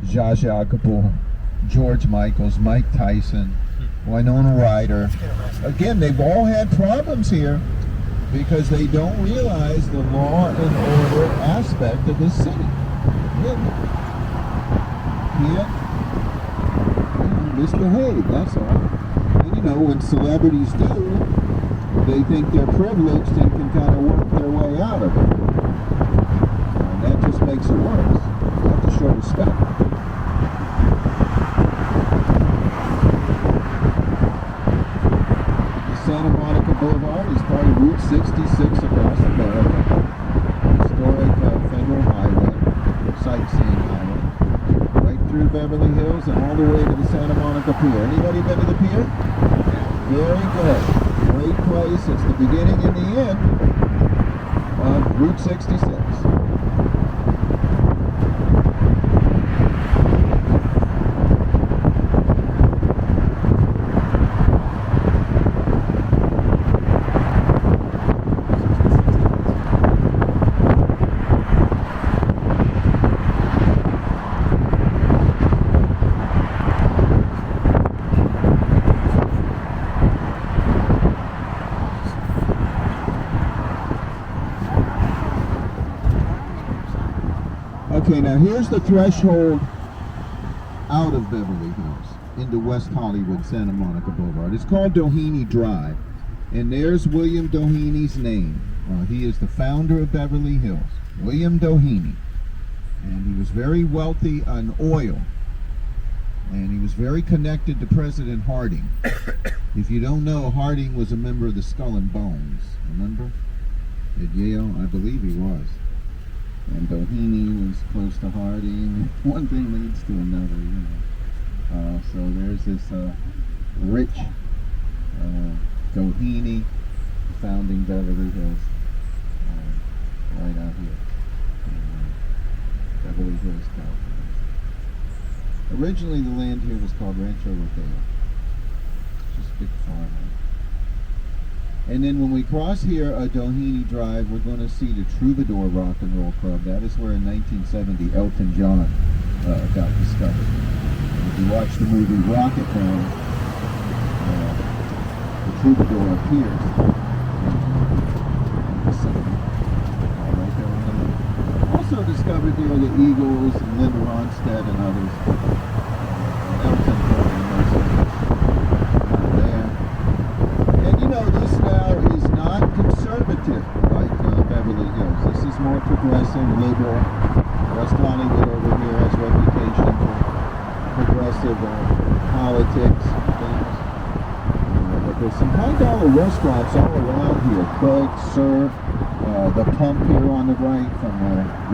Zsa Zsa Gabor, George Michaels, Mike Tyson, Winona Ryder. Again, they've all had problems here. because they don't realize the law and order aspect of this city. Really. Can't misbehave, that's all. And you know, when celebrities do, they think they're privileged and can kind of work their way out of it. And that just makes it worse. You have to show respect. The Santa Monica Boulevard is part of Route 66 across America. Historic federal highway, sightseeing highway. Right through Beverly Hills and all the way to the Santa Monica Pier. Anybody been to the pier? Very good. Great place. It's the beginning and the end of Route 66. Okay, now here's the threshold out of Beverly Hills into West Hollywood, Santa Monica Boulevard. It's called Doheny Drive, and there's William Doheny's name. He is the founder of Beverly Hills, William Doheny, and he was very wealthy on oil, and he was very connected to President Harding. If you don't know, Harding was a member of the Skull and Bones, remember? At Yale, I believe he was. And Doheny was close to Harding. One thing leads to another, you know. So there's this rich Doheny founding Beverly Hills, right out here. Beverly Hills, California. Originally, the land here was called Rancho Rodeo. Just a big farmland. And then when we cross here Doheny Drive, we're going to see the Troubadour Rock and Roll Club. That is where in 1970 Elton John got discovered. If you watch the movie Rocket Man, the Troubadour appears in the scene. Right there on the left. Also discovered here the Eagles and Linda Ronstadt and others. Elton John and those there. And you know, this now is not conservative like Beverly Hills. This is more progressive, liberal. West Hollywood over here has reputation for progressive politics and things. But there's some high-dollar restaurants all around here. Craig's, Sir, the Pump here on the right from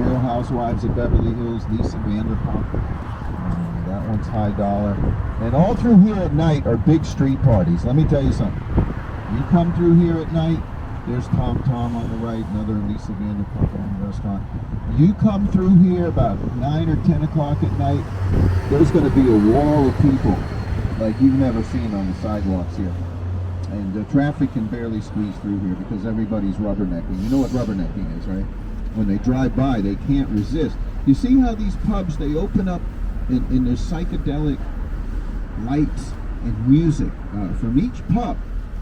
Real Housewives of Beverly Hills, Lisa Vanderpump. That one's high dollar. And all through here at night are big street parties. Let me tell you something. You come through here at night, there's Tom Tom on the right, another Lisa Vanderpump owned restaurant. You come through here about 9 or 10 o'clock at night, there's going to be a wall of people like you've never seen on the sidewalks here. And the traffic can barely squeeze through here because everybody's rubbernecking. You know what rubbernecking is, right? When they drive by, they can't resist. You see how these pubs, they open up in their psychedelic lights and music from each pub.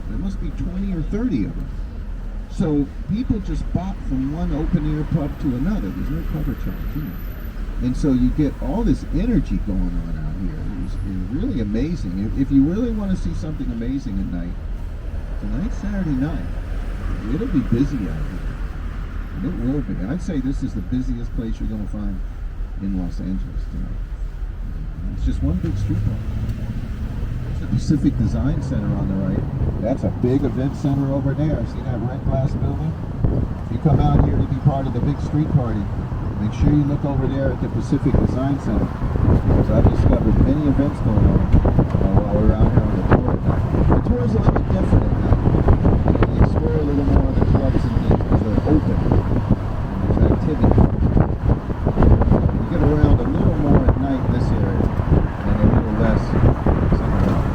There must be 20 or 30 of them. So people just bop from one open-air pub to another. There's no cover charge, you know. And so you get all this energy going on out here. It's really amazing. If you really want to see something amazing at night, tonight's Saturday night. It'll be busy out here. And it will be. I'd say this is the busiest place you're going to find in Los Angeles tonight. It's just one big street park. There's the Pacific Design Center on the right. That's a big event center over there. See that red glass building? If you come out here to be part of the big street party, make sure you look over there at the Pacific Design Center, because I've discovered many events going on while we're out here on the tour. The tour is a little bit different at night. You explore a little more of the clubs and things because they're open and there's activity. You get around a little more at night in this area and a little less somewhere else.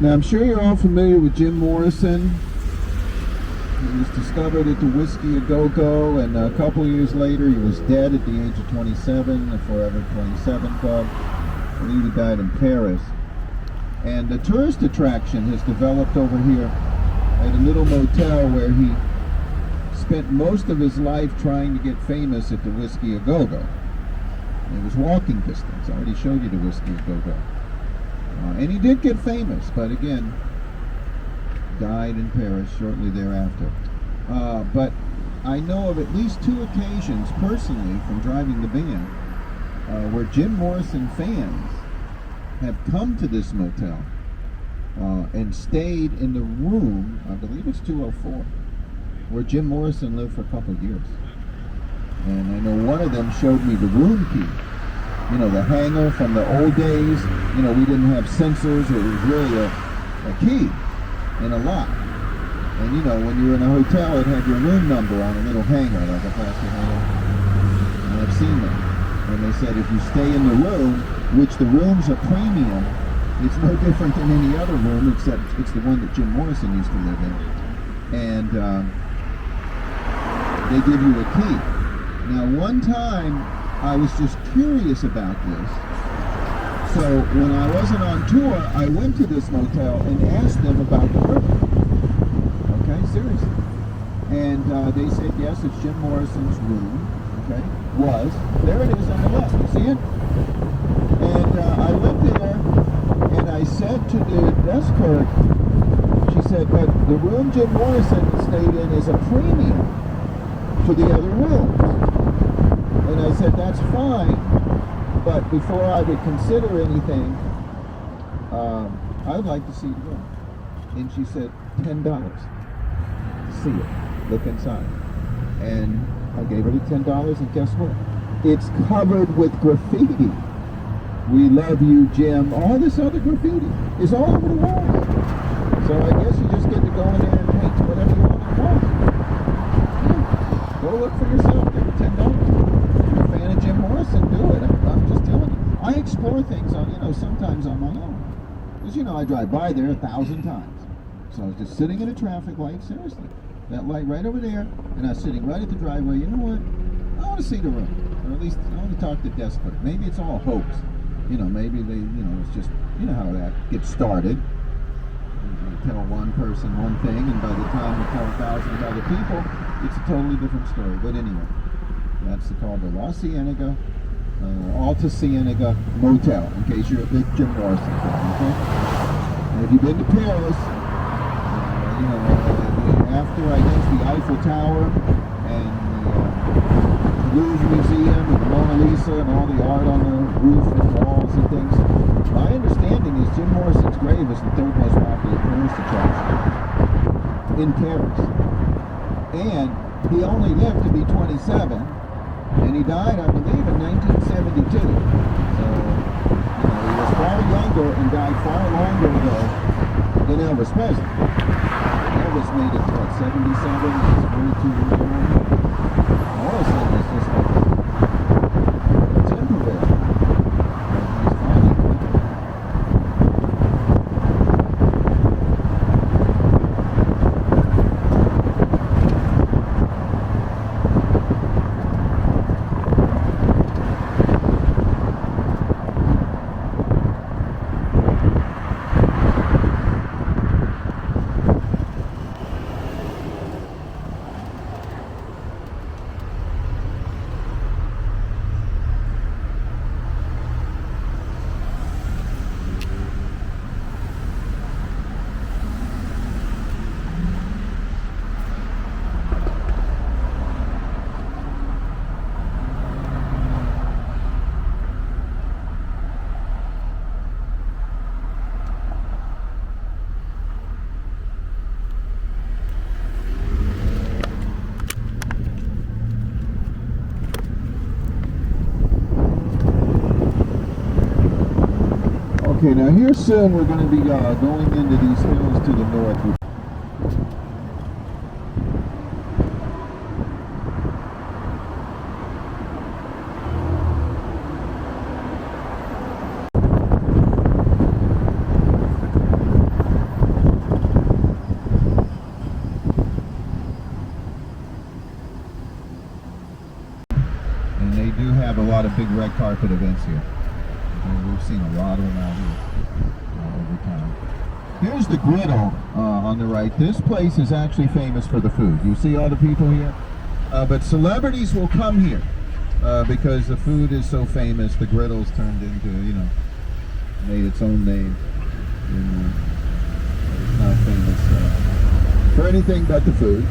Now, I'm sure you're all familiar with Jim Morrison. He was discovered at the Whiskey A Go-Go, and a couple years later he was dead at the age of 27, the Forever 27 Club. I believe he died in Paris. And a tourist attraction has developed over here at a little motel where he spent most of his life trying to get famous at the Whiskey A Go-Go. It was walking distance. I already showed you the Whiskey A Go-Go. And he did get famous, but again, died in Paris shortly thereafter. But I know of at least 2 occasions personally from driving the van where Jim Morrison fans have come to this motel and stayed in the room, I believe it's 204, where Jim Morrison lived for a couple of years. And I know one of them showed me the room key. You know, the hangar from the old days. You know, we didn't have sensors. It was really a key in a lock. And you know, when you were in a hotel, it had your room number on a little hanger, like a plastic hanger. And I've seen them. And they said if you stay in the room, which the rooms are premium, it's no different than any other room, except it's the one that Jim Morrison used to live in. And they give you a key. Now, one time, I was just curious about this. So when I wasn't on tour, I went to this motel and asked them about the room. Okay, seriously. And they said, yes, it's Jim Morrison's room. Okay, was. There it is on the left. You see it? And I went there and I said to the desk clerk, she said, but the room Jim Morrison stayed in is a premium to the other rooms. And I said, that's fine, but before I would consider anything, I would like to see the room. And she said, $10 to see it, look inside. And I gave her the $10, and guess what? It's covered with graffiti. We love you, Jim. All this other graffiti is all over the walls. So I guess you just get to go in there and paint whatever you want on the walls. Yeah. Go look for yourself, give it $10. Jim Morrison, do it. I'm just telling you. I explore things on, sometimes on my own. Because, I drive by there 1,000 times. So I was just sitting at a traffic light, seriously. That light right over there, and I was sitting right at the driveway. You know what? I want to see the room. Or at least I want to talk to the desk clerk. Maybe it's all a hoax. Maybe they, it's just, how that gets started. You tell one person one thing, and by the time you tell 1,000 other people, it's a totally different story. But anyway. That's called the La Cienega, Alta Cienega Motel, in case you're a big Jim Morrison fan, okay? And if you've been to Paris, after, I guess, the Eiffel Tower and the Louvre Museum and the Mona Lisa and all the art on the roof and walls and things, my understanding is Jim Morrison's grave is the 3rd most popular tourist attraction in Paris. And he only lived to be 27. And he died, I believe, in 1972. So, he was far younger and died far longer ago than Elvis Presley. Elvis made it to, 77? He's 42 years old. Morrison was just like temporary. He's finally Okay, now here soon we're going to be going into these hills to the north. big red carpet events here. And we've seen a lot of them out here over time. Here's the griddle on the right. This place is actually famous for the food. You see all the people here? But celebrities will come here because the food is so famous. The griddle's turned into, you know, made its own name. And, it's not famous for anything but the food.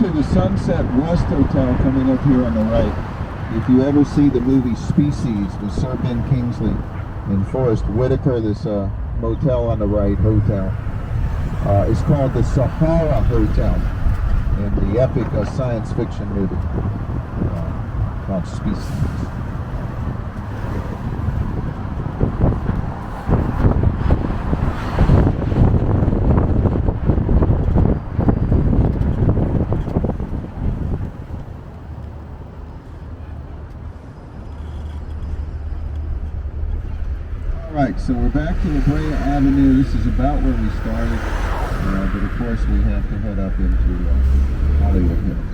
The Sunset West Hotel coming up here on the right. If you ever see the movie Species with Sir Ben Kingsley and Forrest Whitaker, this motel on the right, hotel, is called the Sahara Hotel in the epic science fiction movie called Species. Alright, so we're back to La Brea Avenue. This is about where we started, but of course we have to head up into Hollywood Hills.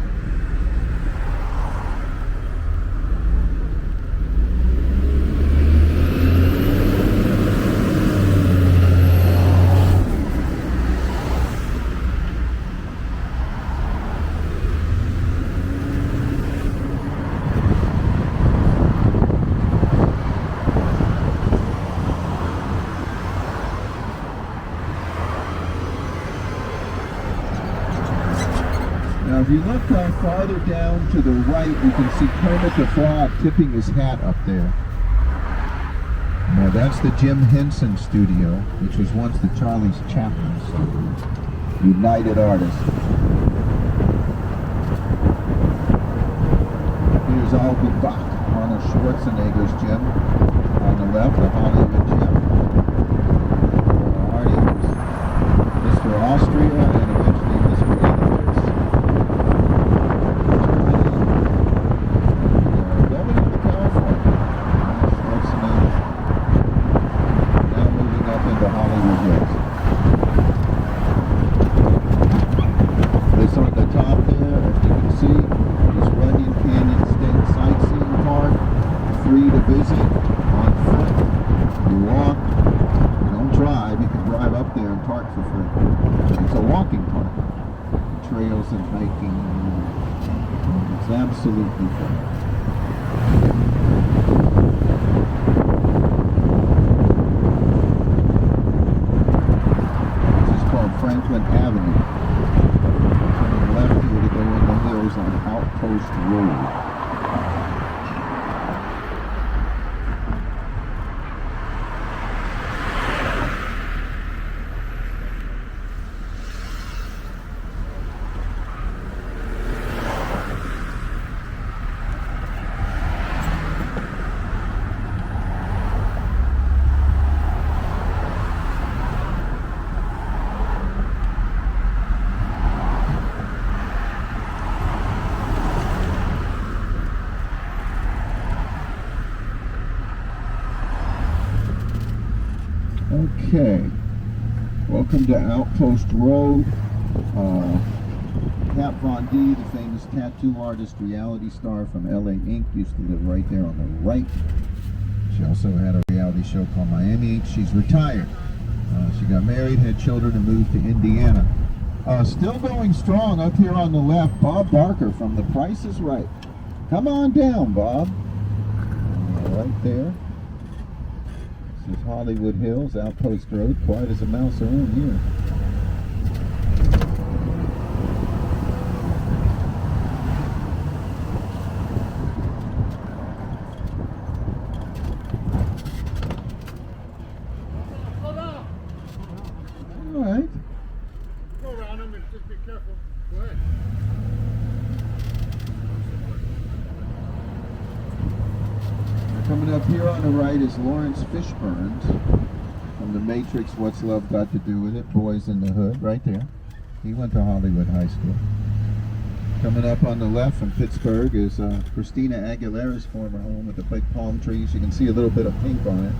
Now, if you look farther down to the right, you can see Kermit the Frog tipping his hat up there. Now, that's the Jim Henson Studio, which was once the Charlie Chaplin Studio. United Artists. Here's Albie Bach, Arnold Schwarzenegger's gym. On the left, the Hollywood gym. Artie was Mr. Austria and eventually Mr. Universe. Governor of California. Schwarzenegger. Now moving up into Hollywood Hills. This on the top there, as you can see, is Runyon Canyon State Sightseeing Park. Free to visit on foot. You walk. You don't drive. You can drive up there and park for free. It's a walking park. Trails and hiking. It's absolutely fun. This is called Franklin Avenue. Turning left here to go in the hills on Outpost Road. welcome to Outpost Road. Pat Von D, the famous tattoo artist, reality star from LA Inc., used to live right there on the right. She also had a reality show called Miami Inc. She's retired. She got married, had children, and moved to Indiana. Still going strong up here on the left, Bob Barker from The Price is Right. Come on down, Bob. Right there. This is Hollywood Hills, Outpost Road, quiet as a mouse around here. All right. Go around them and just be careful. Go ahead. Coming up here on the right is Lawrence Fishburne from The Matrix, What's Love Got to Do with It, Boys in the Hood, right there. He went to Hollywood High School. Coming up on the left from Pittsburgh is Christina Aguilera's former home with the big palm trees. You can see a little bit of pink on it.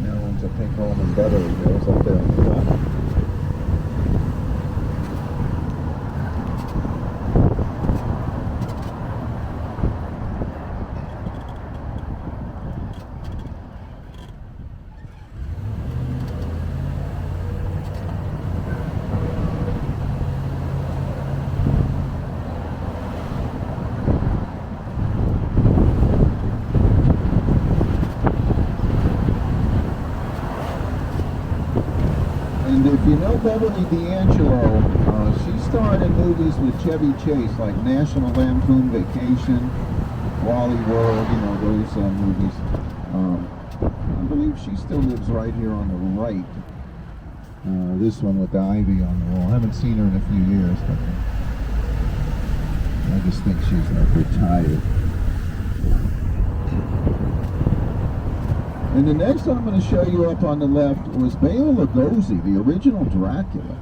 Now owns a pink home in Beverly Hills up there on the top. And if you know Beverly D'Angelo, she starred in movies with Chevy Chase, like National Lampoon Vacation, Wally World, you know, those movies. I believe she still lives right here on the right. This one with the ivy on the wall. I haven't seen her in a few years, but I just think she's retired. And the next one I'm going to show you up on the left was Bela Lugosi, the original Dracula.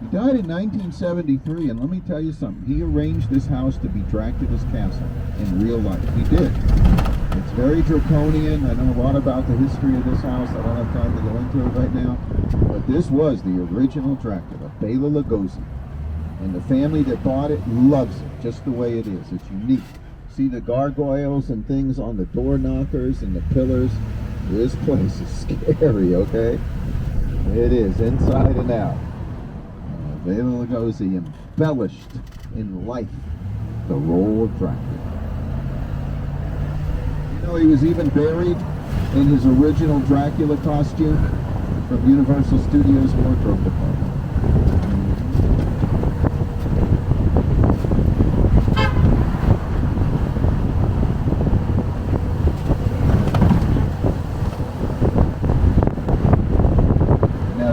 He died in 1973, and let me tell you something. He arranged this house to be Dracula's castle in real life. He did. It's very draconian. I know a lot about the history of this house. I don't have time to go into it right now. But this was the original Dracula, Bela Lugosi. And the family that bought it loves it just the way it is. It's unique. See the gargoyles and things on the door knockers and the pillars? This place is scary, okay? It is, inside and out. Bela Lugosi embellished in life the role of Dracula. You know, he was even buried in his original Dracula costume from Universal Studios Wardrobe Department.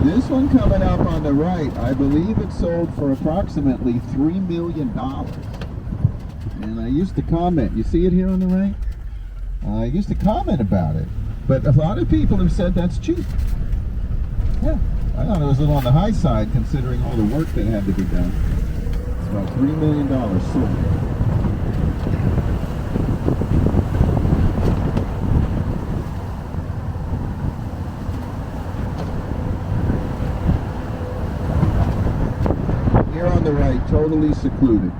This one coming up on the right, I believe it sold for approximately $3 million. And I used to comment, you see it here on the right? I used to comment about it, but a lot of people have said that's cheap. Yeah, I thought it was a little on the high side considering all the work that had to be done. It's about $3 million sold. On the right, totally secluded.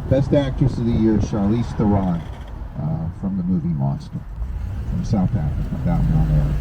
Best Actress of the Year, Charlize Theron, from the movie Monster, from South Africa, down in that area.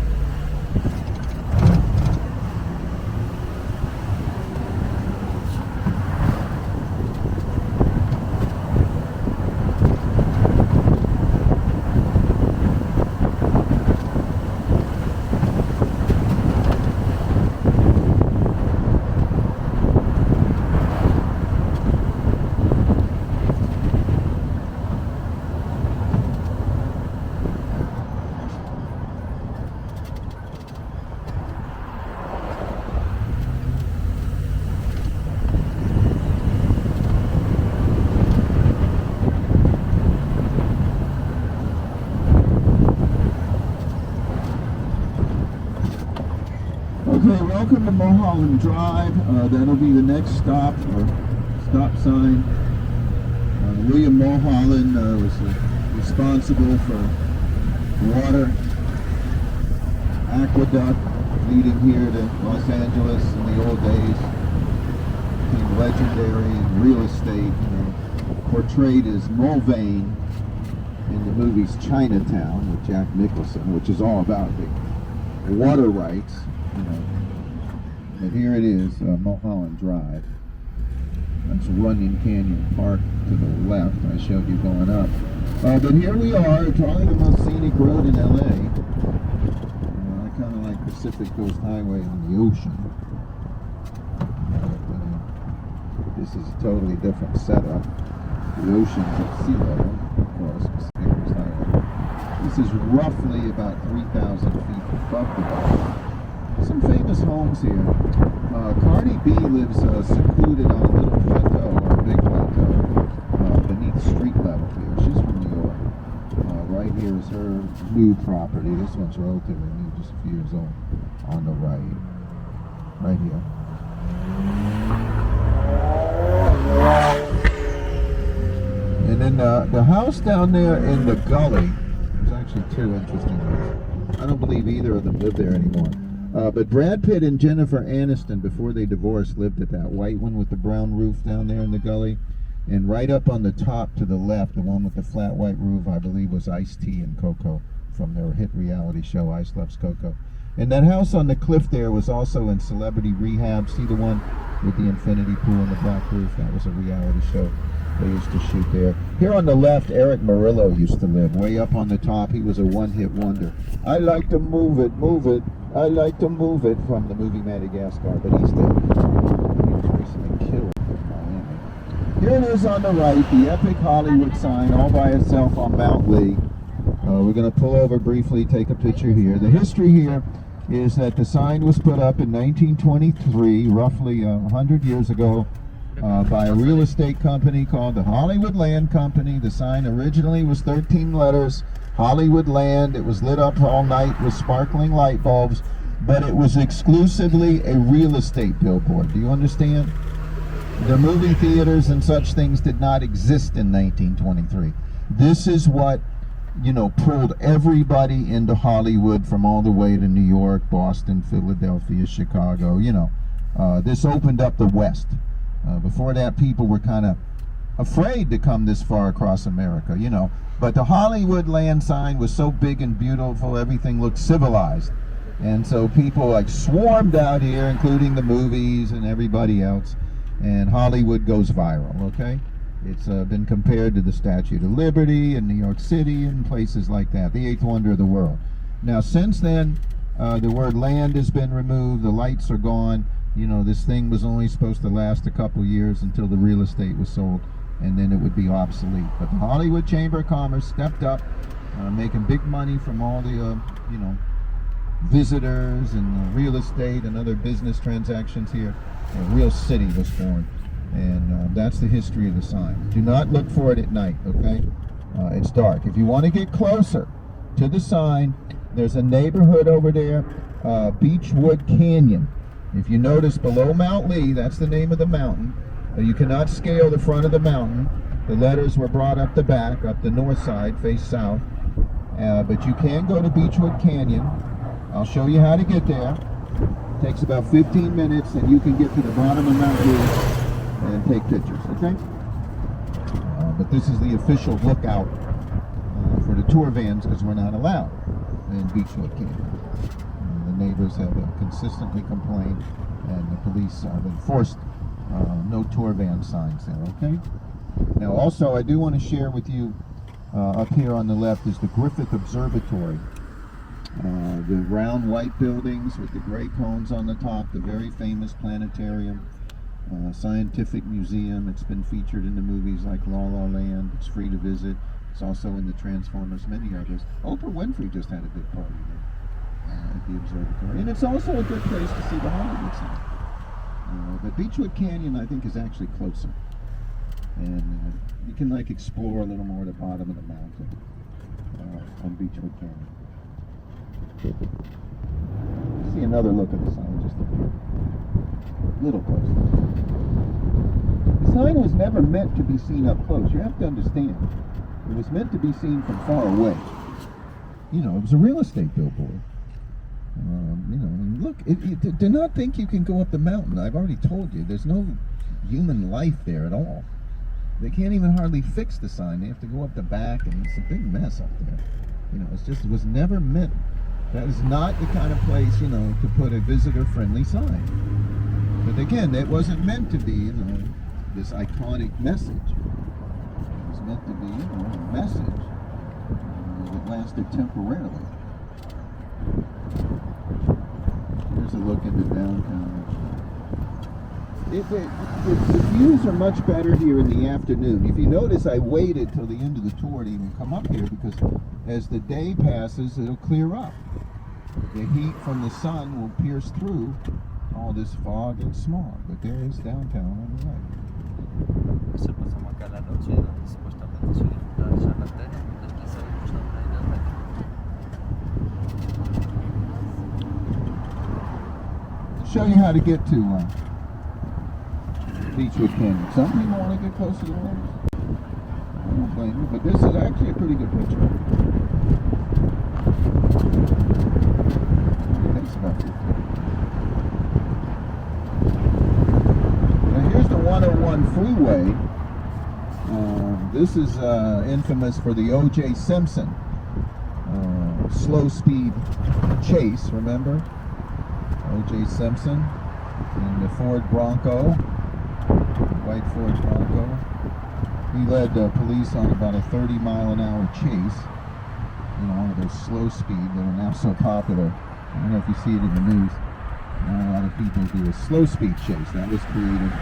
Okay, welcome to Mulholland Drive. That'll be the next stop, or stop sign. William Mulholland was responsible for water, aqueduct, leading here to Los Angeles in the old days. Became legendary in real estate, portrayed as Mulvaney in the movies Chinatown with Jack Nicholson, which is all about the water rights, But here it is, Mulholland Drive. That's Runyon Canyon Park to the left. I showed you going up. But here we are, probably the most scenic road in LA. I kind of like Pacific Coast Highway on the ocean. This is a totally different setup. The ocean's at sea level, of course, Pacific Coast Highway. This is roughly about 3,000 feet above the water. Some famous homes here. Cardi B lives secluded on a little plateau, or a big plateau, beneath street level here. She's from New York. Right here is her new property. This one's relatively new, just a few years old. On the right here. And then the house down there in the gully, there's actually two interesting ones. I don't believe either of them live there anymore. But Brad Pitt and Jennifer Aniston, before they divorced, lived at that white one with the brown roof down there in the gully. And right up on the top to the left, the one with the flat white roof, I believe was Ice-T and Coco from their hit reality show, Ice Loves Coco. And that house on the cliff there was also in Celebrity Rehab. See the one with the infinity pool and the black roof? That was a reality show they used to shoot there. Here on the left, Eric Murillo used to live. Way up on the top, he was a one-hit wonder. I like to move it, move it. I like to move it, from the movie Madagascar, but he's dead. He was recently killed in Miami. Here it is on the right, the epic Hollywood sign all by itself on Mount Lee. We're going to pull over briefly, take a picture here. The history here is that the sign was put up in 1923, roughly 100 years ago, by a real estate company called the Hollywood Land Company. The sign originally was 13 letters, Hollywood Land. It was lit up all night with sparkling light bulbs, but it was exclusively a real estate billboard. Do you understand? The movie theaters and such things did not exist in 1923. This is what, pulled everybody into Hollywood from all the way to New York, Boston, Philadelphia, Chicago, this opened up the West. Before that, people were kind of afraid to come this far across America, But the Hollywood Land sign was so big and beautiful, everything looked civilized. And so people swarmed out here, including the movies and everybody else. And Hollywood goes viral, okay? It's been compared to the Statue of Liberty in New York City and places like that, the eighth wonder of the world. Now, since then, the word land has been removed, the lights are gone. This thing was only supposed to last a couple years until the real estate was sold, and then it would be obsolete. But the Hollywood Chamber of Commerce stepped up, making big money from all the, visitors and real estate and other business transactions here. A real city was born, and that's the history of the sign. Do not look for it at night, okay? It's dark. If you want to get closer to the sign, there's a neighborhood over there, Beechwood Canyon. If you notice below Mount Lee, that's the name of the mountain. You cannot scale the front of the mountain. The letters were brought up the back, up the north side, face south. But you can go to Beechwood Canyon. I'll show you how to get there. It takes about 15 minutes, and you can get to the bottom of Mount Lee and take pictures, okay? But this is the official lookout for the tour vans, because we're not allowed in Beechwood Canyon. The neighbors have consistently complained, and the police have enforced no tour van signs there, okay? Now also, I do want to share with you, up here on the left is the Griffith Observatory. The round white buildings with the gray cones on the top, the very famous planetarium, scientific museum. It's been featured in the movies like La La Land. It's free to visit. It's also in the Transformers, many others. Oprah Winfrey just had a big party there at the observatory. And it's also a good place to see the Hollywood sign. But Beechwood Canyon, I think, is actually closer. And you can explore a little more at the bottom of the mountain on Beechwood Canyon. See another look at the sign just a little closer. The sign was never meant to be seen up close. You have to understand. It was meant to be seen from far away. It was a real estate billboard. You know, and look, do not think you can go up the mountain. I've already told you, there's no human life there at all. They can't even hardly fix the sign. They have to go up the back, and it's a big mess up there. You know, it was never meant. That is not the kind of place, you know, to put a visitor-friendly sign. But again, it wasn't meant to be, you know, this iconic message. It was meant to be, you know, a message that lasted temporarily. Here's a look into downtown. The views are much better here in the afternoon. If you notice, I waited till the end of the tour to even come up here because as the day passes, it'll clear up. The heat from the sun will pierce through all this fog and smog. But there is downtown on the right. Eso pasamos acá la noche, donde supuestamente se disfruta de charlatanes, después se disfruta de Show you how to get to Beechwood Canyon. Some people want to get close to the waters. I don't blame you, but this is actually a pretty good picture. It takes about 15. Now here's the 101 freeway. This is infamous for the O.J. Simpson slow speed chase, remember? O.J. Simpson in the Ford Bronco, white Ford Bronco. He led police on about a 30-mile-an-hour chase. You know, one of those slow speed that are now so popular. I don't know if you see it in the news. Now a lot of people do a slow speed chase. That was created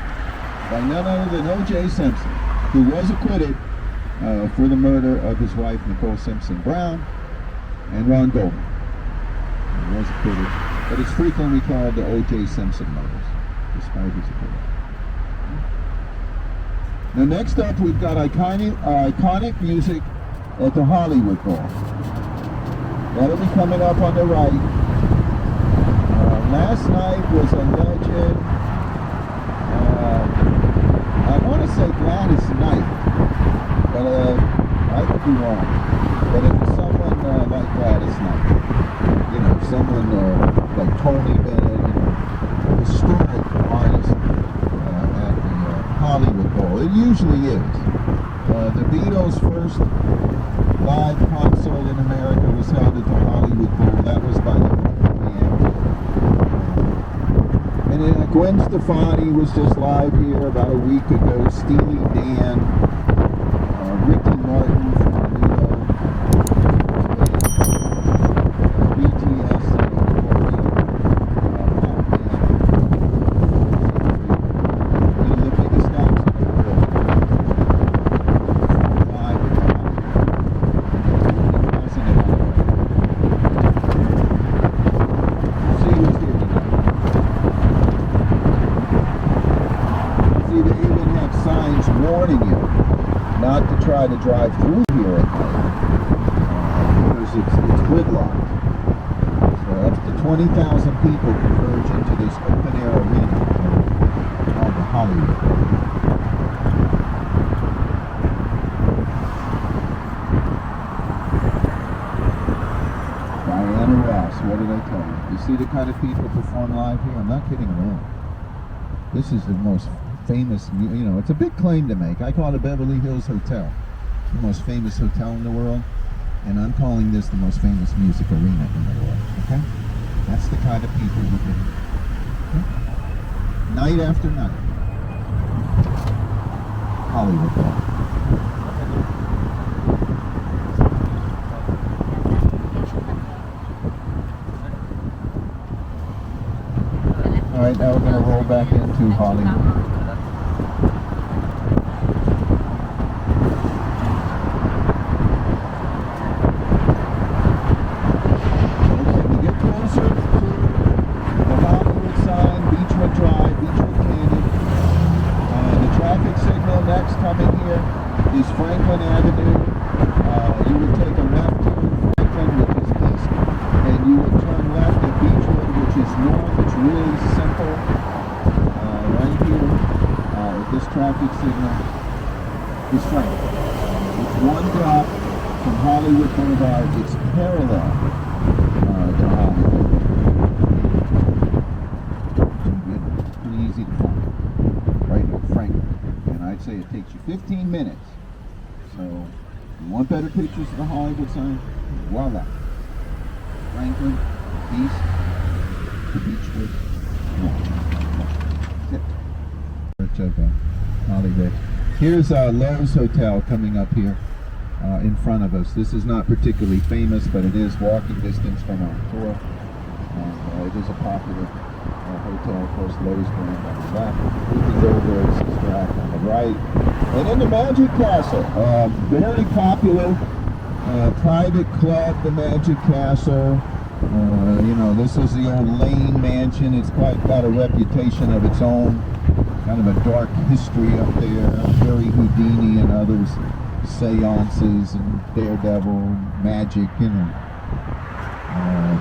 by none other than O.J. Simpson, who was acquitted for the murder of his wife, Nicole Simpson Brown, and Ron Goldman. He was acquitted, but it's frequently called the O.J. Simpson murders, despite his acquittal. Now next up, we've got iconic music at the Hollywood Bowl. That'll be coming up on the right. Last night was a legend. I want to say Gladys Knight, but I could be wrong. But it was someone like Gladys Knight. You know, someone like Tony Bennett, you know, historic artist at the Hollywood Bowl. It usually is. The Beatles' first live concert in America was held at the Hollywood Bowl. That was by the And then Gwen Stefani was just live here about a week ago. Steely Dan, Ricky Martin from BTS, one of the biggest acts in the world. Live at the See who's here tonight. See, they even have signs warning you not to try to drive through here at night because it's gridlocked. So up to 20,000 people converge into this open-air arena called the Hollywood. Diana Ross, what did I tell you? You see the kind of people perform live here? I'm not kidding around. This is the most famous, you know, it's a big claim to make. I call it a Beverly Hills Hotel, the most famous hotel in the world, and I'm calling this the most famous music arena in the world, okay? That's the kind of people who can, okay? Night after night. Hollywood Bowl. All right, now we're going to roll back into Hollywood. Okay, we get closer to the Hollywood sign, Beechwood Drive, Beechwood Canyon. The traffic signal next coming here is Franklin Avenue. You would take a left to Franklin, which is east, and you would turn left at Beechwood, which is north. It's really simple. Right here, this traffic signal is Franklin. It's one drop from Hollywood Boulevard. It's parallel to Hollywood. easy to find. Right here, Franklin. And I'd say it takes you 15 minutes. So, you want better pictures of the Hollywood sign? Voila. Franklin, East, to Beechwood, North. That's it. Church of Hollywood. Here's Lowe's Hotel coming up here in front of us. This is not particularly famous, but it is walking distance from our tour. It is a popular hotel. Of course, Lowe's brand on the left. We can go over and subtract on the right. And in the Magic Castle, very popular private club, the Magic Castle. You know, this is the old Lane Mansion. It's quite got a reputation of its own. Kind of a dark history up there. Harry Houdini and others. Seances and Daredevil, magic, you know.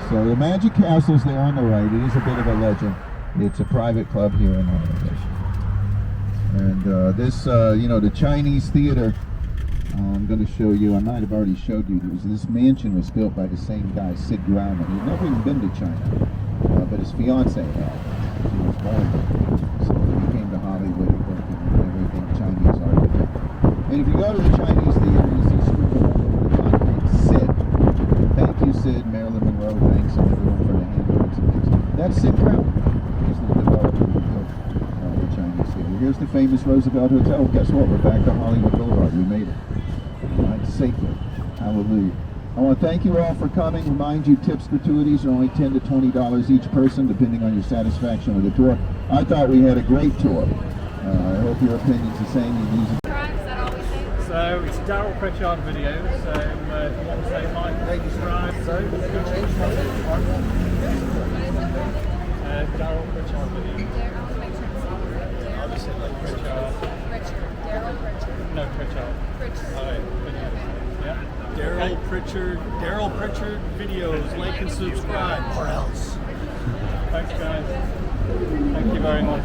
So the Magic Castle's there on the right. It is a bit of a legend. It's a private club here in Hollywood. And this, you know, the Chinese theater, I'm going to show you. I might have already showed you. This mansion was built by the same guy, Sid Grauman. He'd never even been to China, but his fiance had. She was born there. So he came to Hollywood and worked in everything Chinese architect. And if you go to the Chinese theater, you see scribbled all over the concrete, Sid. Thank you, Sid. Marilyn Monroe, thanks everyone for the handouts and things. That's Sid Grauman. He's the developer who built the Chinese theater. Here's the famous Roosevelt Hotel. Guess what? We're back to Hollywood Boulevard. We made it. Safely. Hallelujah. I want to thank you all for coming. Remind you, tips, gratuities are only $10 to $20 each person, depending on your satisfaction with the tour. I thought we had a great tour. I hope your opinion's the same. So it's Daryl Pritchard videos. So if you want to say hi, subscribe. So Daryl Pritchard videos. I'll just say like Pritchard. Daryl Pritchard. No, Pritchard. Pritchard. All right. Videos. Yeah. Daryl Pritchard videos. Like and subscribe, or else. Thanks, guys. Thank you very much.